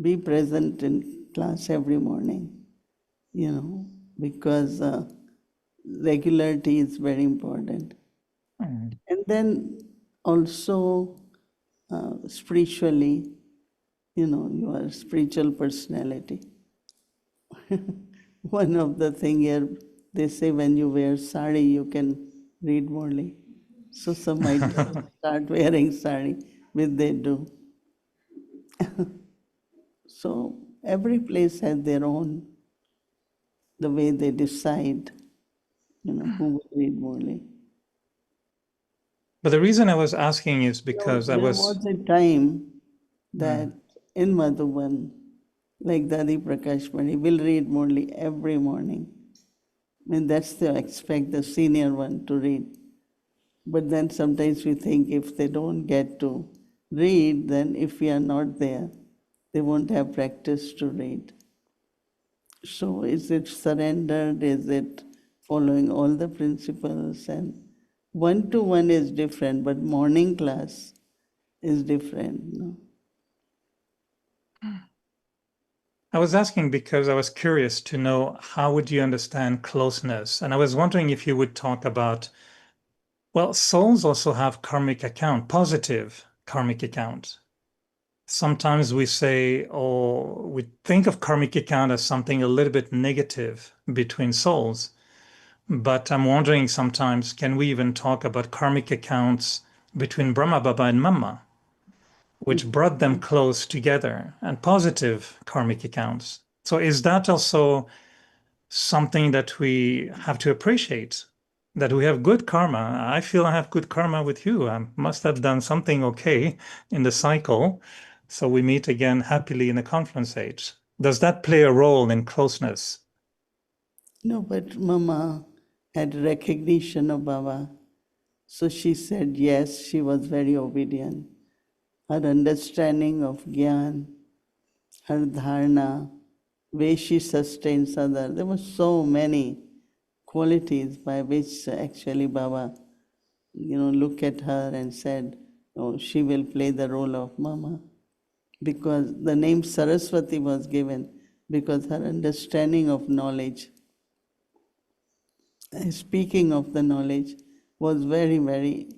be present in class every morning, because regularity is very important. Mm. And then also spiritually, you are a spiritual personality. One of the thing here, they say when you wear sari, you can read Murli. So some might start wearing sari, which they do. So every place has their own, the way they decide, who will read Murli. But the reason I was asking is because There was a time that in Madhuban, like Dadi Prakash Mani, will read Murli every morning. I mean, that's the expect the senior one to read. But then sometimes we think if they don't get to read, then if we are not there, they won't have practice to read. So is it surrendered? Is it following all the principles? And one-to-one is different, but morning class is different. I was asking because I was curious to know how would you understand closeness? And I was wondering if you would talk about, well, souls also have karmic account, positive karmic account. Sometimes we say, or we think of karmic account as something a little bit negative between souls. But I'm wondering sometimes, can we even talk about karmic accounts between Brahma Baba and Mama, which brought them close together, and positive karmic accounts? So is that also something that we have to appreciate? That we have good karma. I feel I have good karma with you. I must have done something okay in the cycle. So we meet again happily in the conference age. Does that play a role in closeness? No, but Mama had recognition of Baba. So she said yes, she was very obedient. Her understanding of Gyan, her dharana, way she sustains others. There were so many qualities by which actually Baba, looked at her and said, oh, she will play the role of Mama. Because the name Saraswati was given because her understanding of knowledge, speaking of the knowledge, was very, very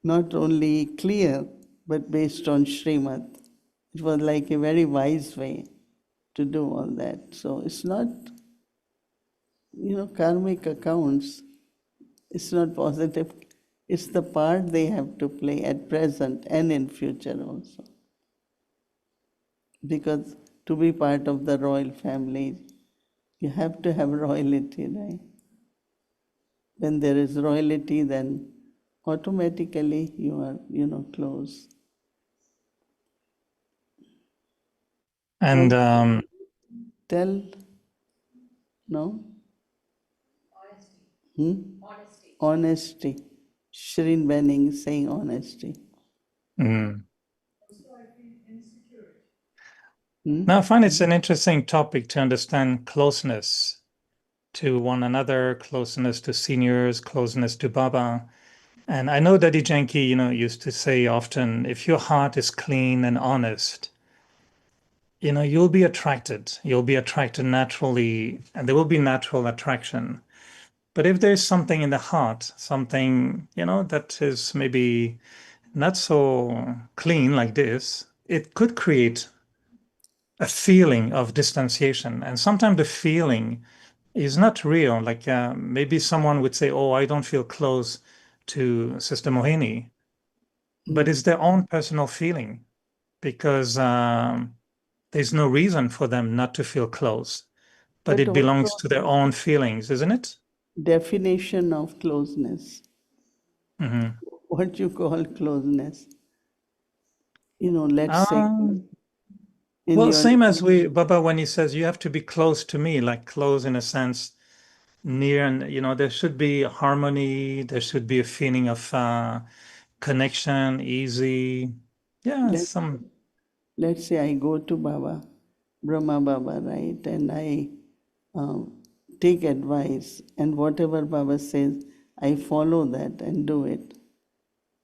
not only clear, but based on Srimad. It was like a very wise way to do all that. So it's not, karmic accounts, it's not positive. It's the part they have to play at present and in future also. Because to be part of the royal family, you have to have royalty, right? When there is royalty, then automatically you are, close. And Tell, no? Honesty. Shrin Benning is saying honesty. Now, I find it's an interesting topic to understand closeness to one another, closeness to seniors, closeness to Baba. And I know Daddy Janki, used to say often, if your heart is clean and honest, you'll be attracted. You'll be attracted naturally, and there will be natural attraction. But if there's something in the heart, something, that is maybe not so clean like this, it could create a feeling of distanciation. And sometimes the feeling is not real. Like maybe someone would say, oh, I don't feel close to Sister Mohini, but it's their own personal feeling because there's no reason for them not to feel close, but it belongs to their own feelings, isn't it? Definition of closeness. Mm-hmm. What you call closeness. let's say in Well, your same as Baba, when he says you have to be close to me, like close in a sense, near, and there should be harmony. There should be a feeling of connection, easy. Yeah, let's say I go to Baba, Brahma Baba, right, and I take advice, and whatever Baba says, I follow that and do it.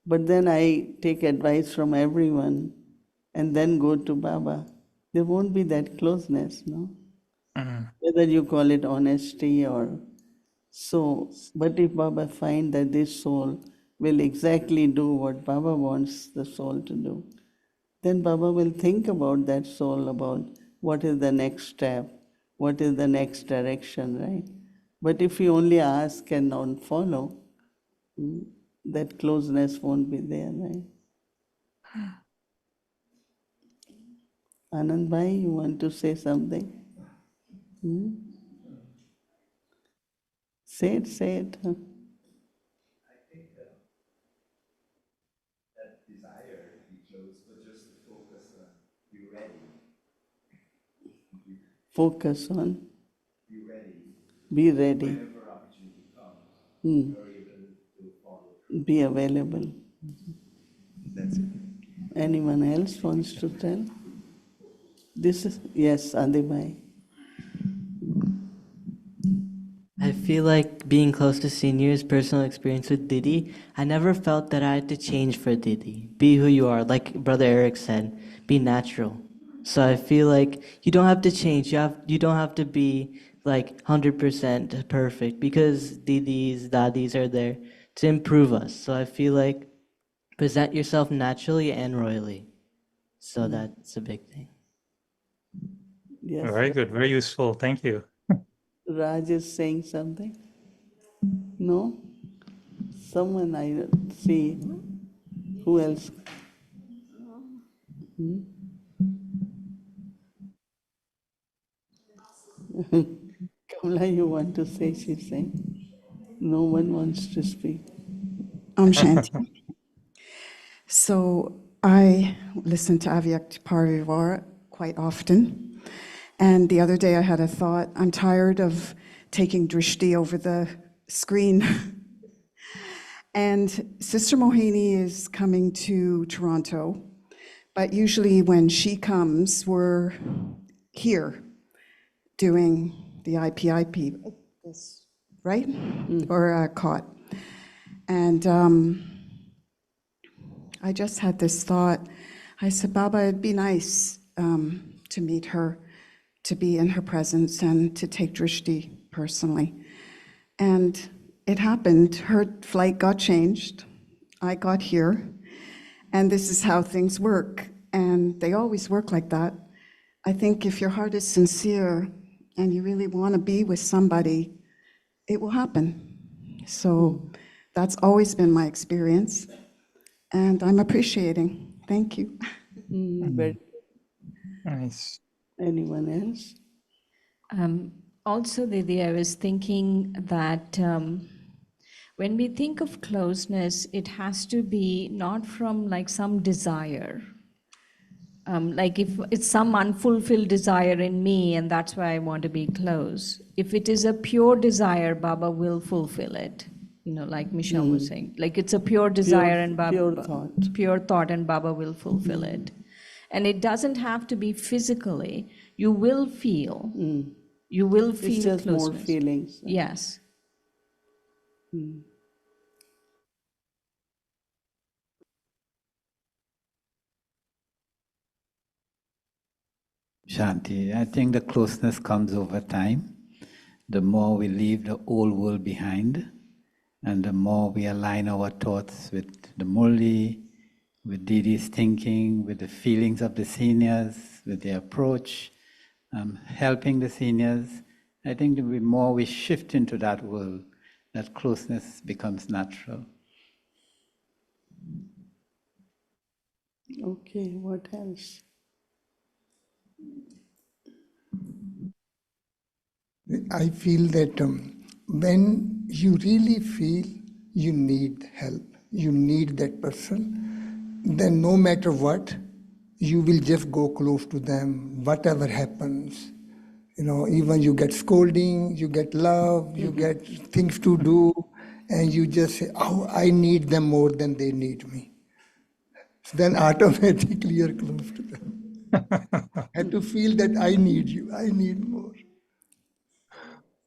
But then I take advice from everyone and then go to Baba. There won't be that closeness, no? Whether you call it honesty or so. But if Baba finds that this soul will exactly do what Baba wants the soul to do, then Baba will think about that soul, about what is the next step, what is the next direction, right? But if you only ask and don't follow, that closeness won't be there, right? Anand Bhai, you want to say something? Say it, say it. Focus on, be ready, be available. That's it. Anyone else wants to tell? This is, yes, Adibhai. I feel like being close to seniors, personal experience with Didi, I never felt that I had to change for Didi. Be who you are, like Brother Eric said, be natural. So I feel like you don't have to change. You don't have to be like 100% perfect, because Didis, Dadis are there to improve us. So I feel like present yourself naturally and royally. So that's a big thing. Yes, very good, very useful. Thank you. Raj is saying something? No? Someone I see. Who else? Kamala, you want to say, she's saying? No one wants to speak. Om Shanti. So I listen to Avyakt Parivar quite often. And the other day I had a thought, I'm tired of taking drishti over the screen. And Sister Mohini is coming to Toronto, but usually when she comes, we're here doing the IPIP, this, right? Or caught. And I just had this thought. I said, Baba, it'd be nice to meet her, to be in her presence, and to take drishti personally. And it happened. Her flight got changed. I got here. And this is how things work. And they always work like that. I think if your heart is sincere and you really want to be with somebody, it will happen. So that's always been my experience. And I'm appreciating. Thank you. Very Nice. Anyone else? Also, Didi, I was thinking that when we think of closeness, it has to be not from like some desire. Like if it's some unfulfilled desire in me and that's why I want to be close. If it is a pure desire, Baba will fulfill it. Like Michelle was saying, like it's a pure desire and Baba, pure thought, and Baba will fulfill it. And it doesn't have to be physically. You will feel. You will feel it's just closeness. more feelings. Yes. Shanti, I think the closeness comes over time. The more we leave the old world behind, and the more we align our thoughts with the Murli, with Didi's thinking, with the feelings of the seniors, with their approach, helping the seniors, I think the more we shift into that world, that closeness becomes natural. Okay, what else? I feel that when you really feel you need help, you need that person, then no matter what, you will just go close to them, whatever happens. Even you get scolding, you get love, you get things to do, and you just say, oh, I need them more than they need me. So then automatically you're close to them. Have to feel that I need you, I need more.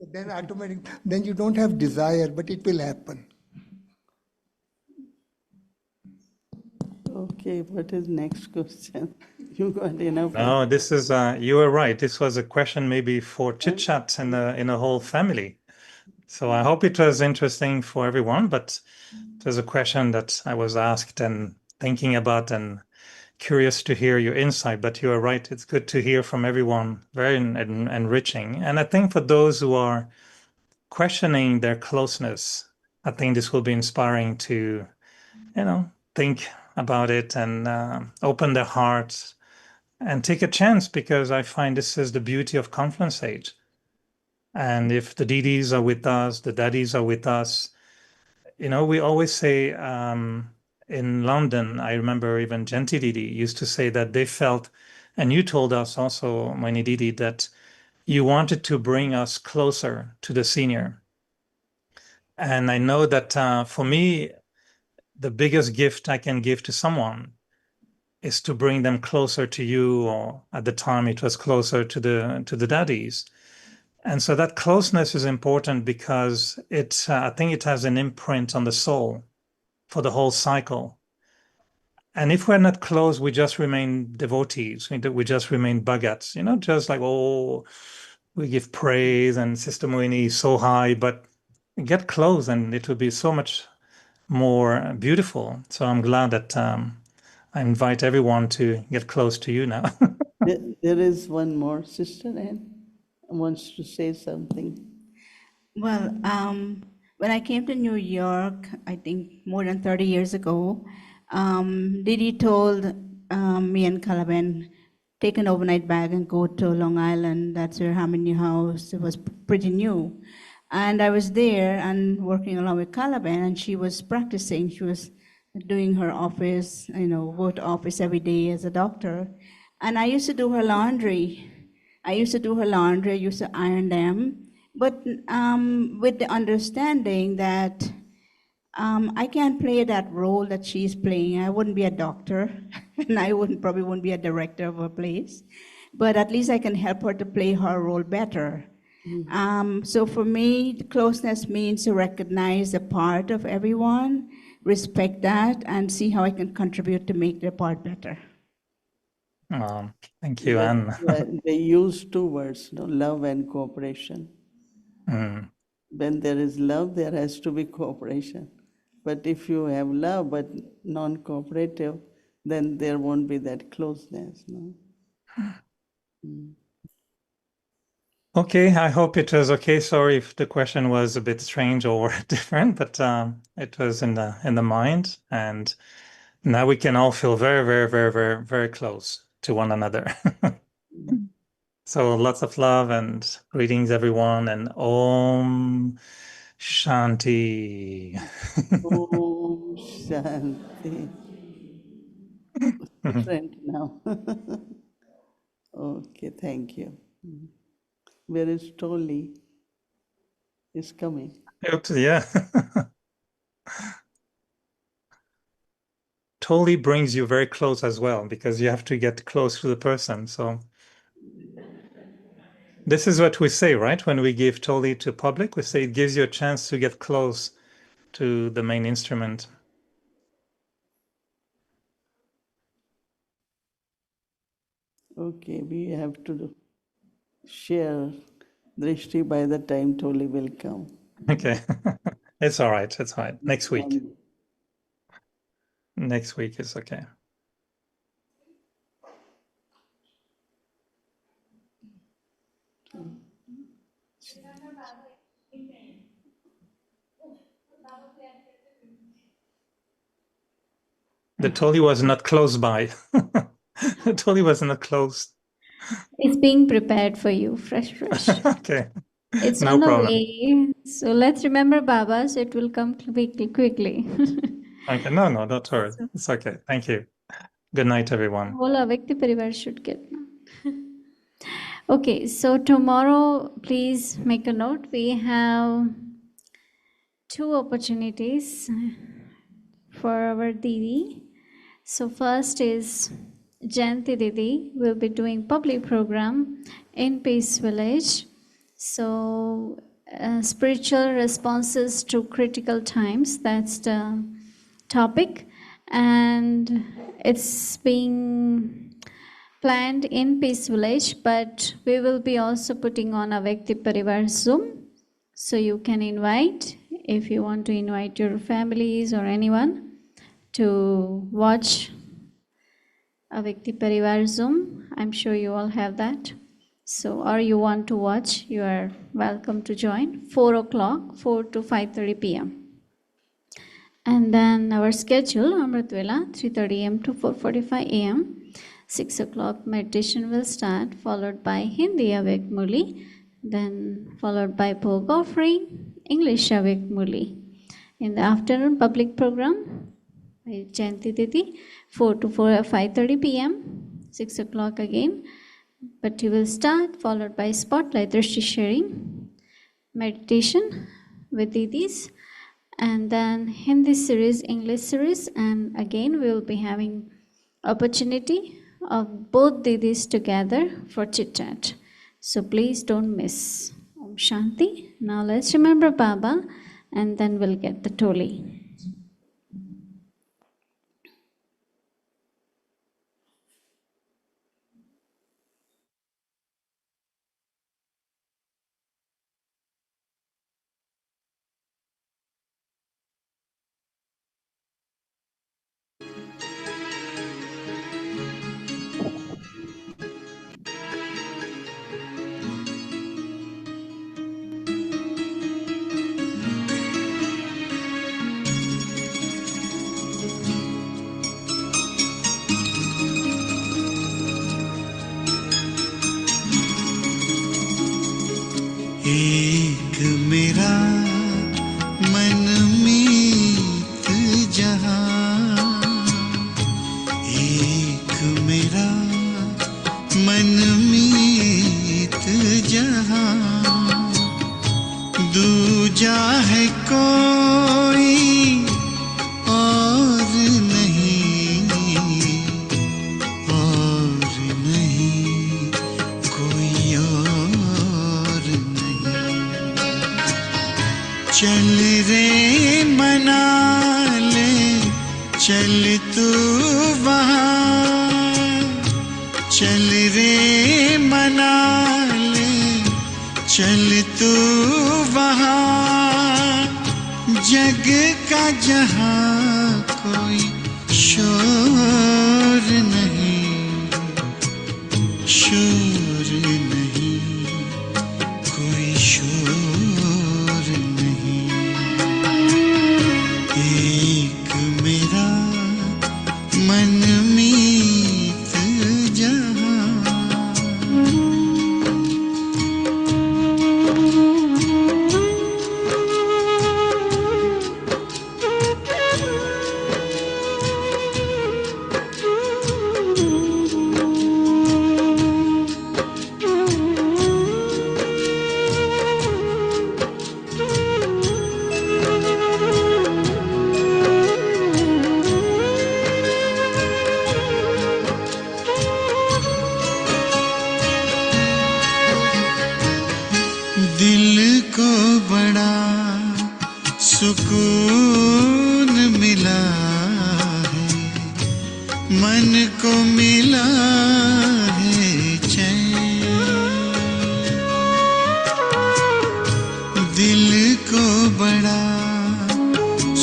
So then you don't have desire, but it will happen. Okay, what is next question? You got enough? No, this is, you were right. This was a question maybe for chit chat in a whole family. So I hope it was interesting for everyone, but it was a question that I was asked and thinking about and curious to hear your insight. But you are right. It's good to hear from everyone. Very enriching. And I think for those who are questioning their closeness, I think this will be inspiring to, think about it and open their hearts and take a chance, because I find this is the beauty of Conference Age. And if the Didis are with us, the Daddies are with us, we always say in London, I remember even Genti Didi used to say that they felt, and you told us also, Mohini Didi, that you wanted to bring us closer to the senior. And I know that for me, the biggest gift I can give to someone is to bring them closer to you, or at the time it was closer to the daddies. And so that closeness is important because I think it has an imprint on the soul for the whole cycle. And if we're not close, we just remain devotees. We just remain bhagats, just like, oh, we give praise and Sister Mohini is so high, but get close and it will be so much more beautiful. So I'm glad that I invite everyone to get close to you now. There is one more sister and wants to say something. Well, when I came to New York, I think more than 30 years ago, Didi told me and Calaban, take an overnight bag and go to Long Island. That's where Harmony House, it was pretty new. And I was there and working along with Calaban, and she was practicing. She was doing her office, worked office every day as a doctor. And I used to do her laundry. I used to iron them. But with the understanding that I can't play that role that she's playing. I wouldn't be a doctor, and I probably wouldn't be a director of a place. But at least I can help her to play her role better. So for me, closeness means to recognize the part of everyone, respect that, and see how I can contribute to make their part better. Thank you, Anne. They use two words, love and cooperation. When there is love, there has to be cooperation. But if you have love but non-cooperative, then there won't be that closeness. No? Okay, I hope it was okay. Sorry if the question was a bit strange or different, but it was in the mind, and now we can all feel very, very, very, very, very close to one another. So lots of love and greetings, everyone, and Om Shanti. Om Shanti. Different now. Okay, thank you. Where is Tolly? Is coming. Yeah. Totally brings you very close as well, because you have to get close to the person. So this is what we say, right? When we give Toli to public, we say it gives you a chance to get close to the main instrument. Okay, we have to share Drishti by the time Toli will come. Okay. It's all right. It's all right. Next week. Next week is okay. The Toli was not close by. The Toli was not close. It's being prepared for you, fresh. Okay. It's No on the problem. way. So let's remember Baba, so it will come quickly. Okay. No, don't worry. It's okay. Thank you. Good night, everyone. Whole Avyakti Parivar should get. Okay, so tomorrow, please make a note. We have 2 opportunities for our Didi. So first is Jayanti Didi will be doing public program in Peace Village. So spiritual responses to critical times, that's the topic. And it's being planned in Peace Village, but we will be also putting on Avyakti Parivar Zoom. So you can invite, if you want to invite your families or anyone to watch Avyakti Parivar Zoom. I'm sure you all have that. So, or you want to watch, you are welcome to join. 4 o'clock, 4 to 5:30 p.m. And then our schedule, Amrit Vela, 3:30 a.m. to 4:45 a.m. 6 o'clock meditation will start, followed by Hindi Avek Muli, then followed by Bhog offering, English Avek Muli. In the afternoon, public program by Jayanti Didi, 4 to 5:30 p.m., 6 o'clock again. But you will start, followed by spotlight Drishti sharing, meditation with Didis, and then Hindi series, English series, and again we will be having opportunity of both Didis together for chit chat. So please don't miss. Om Shanti. Now let's remember Baba, and then we'll get the Toli. एक मेरा मनमीत जहां, एक मेरा मनमीत जहां, दूजा है कोई और नहीं, और नहीं कोई और नहीं। चल रे मना ले चल तू वहाँ, चल रे मना ले चल तू वहाँ, जग का जहाँ कोई शोर नहीं, शोर नहीं कोई शोर नहीं। एक मेरा मनमीत जहां। दिल को बड़ा सुकून मिला है, मन को मिला है चैन। दिल को बड़ा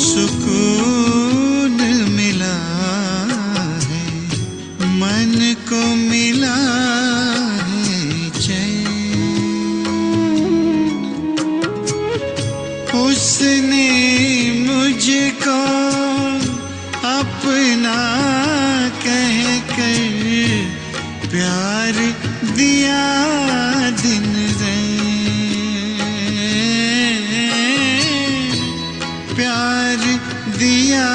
सुकून मिला है, मन को मिला है चैन। उसने मुझको अपना कहकर प्यार दिया दिन रैन, प्यार दिया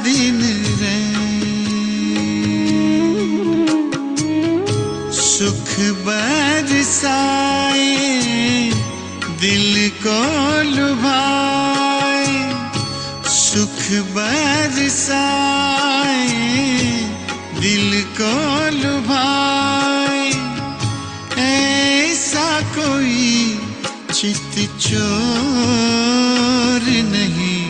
दिन रैन। बरसाए दिल को लुभाए, सुख बरसाए दिल को लुभाए, ऐसा कोई चित चोर नहीं,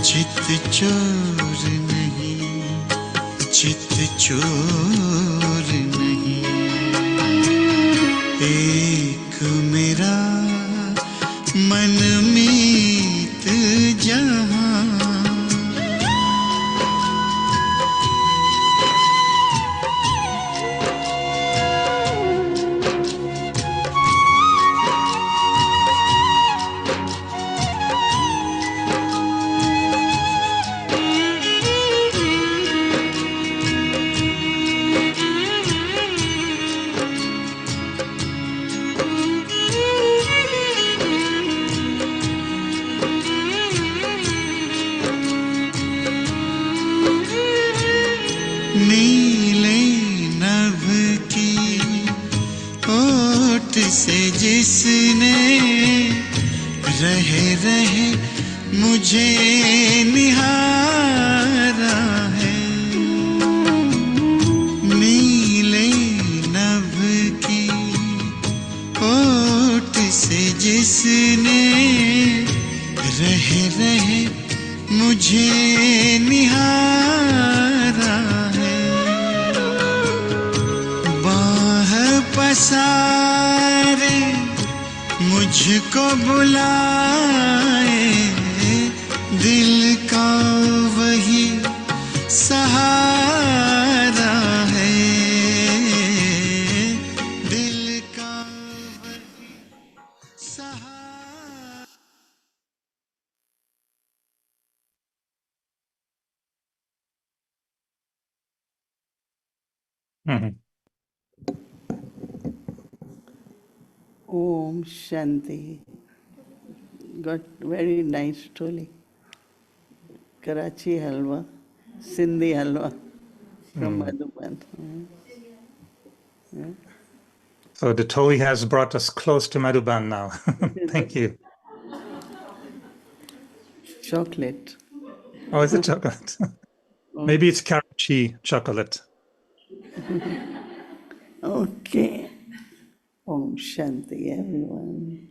चित चोर नहीं, चित चोर नहीं। एक मेरा मनमीत जहां, नीले नभ की ओट से जिसने रहे रहे मुझे निहारा है, नीले नभ की ओट से जिसने रहे रहे मुझे निहारा है, बाह पसारे मुझको बुलाए, दिल का वही सहारा है, दिल का वही सहारा। Om Shanti. Got very nice truly. Karachi halwa, Sindhi halwa from Madhuban. Yeah. So the Toli has brought us close to Madhuban now. Thank you. Chocolate. Oh, is it chocolate? Maybe it's Karachi chocolate. Okay. Om Shanti, everyone.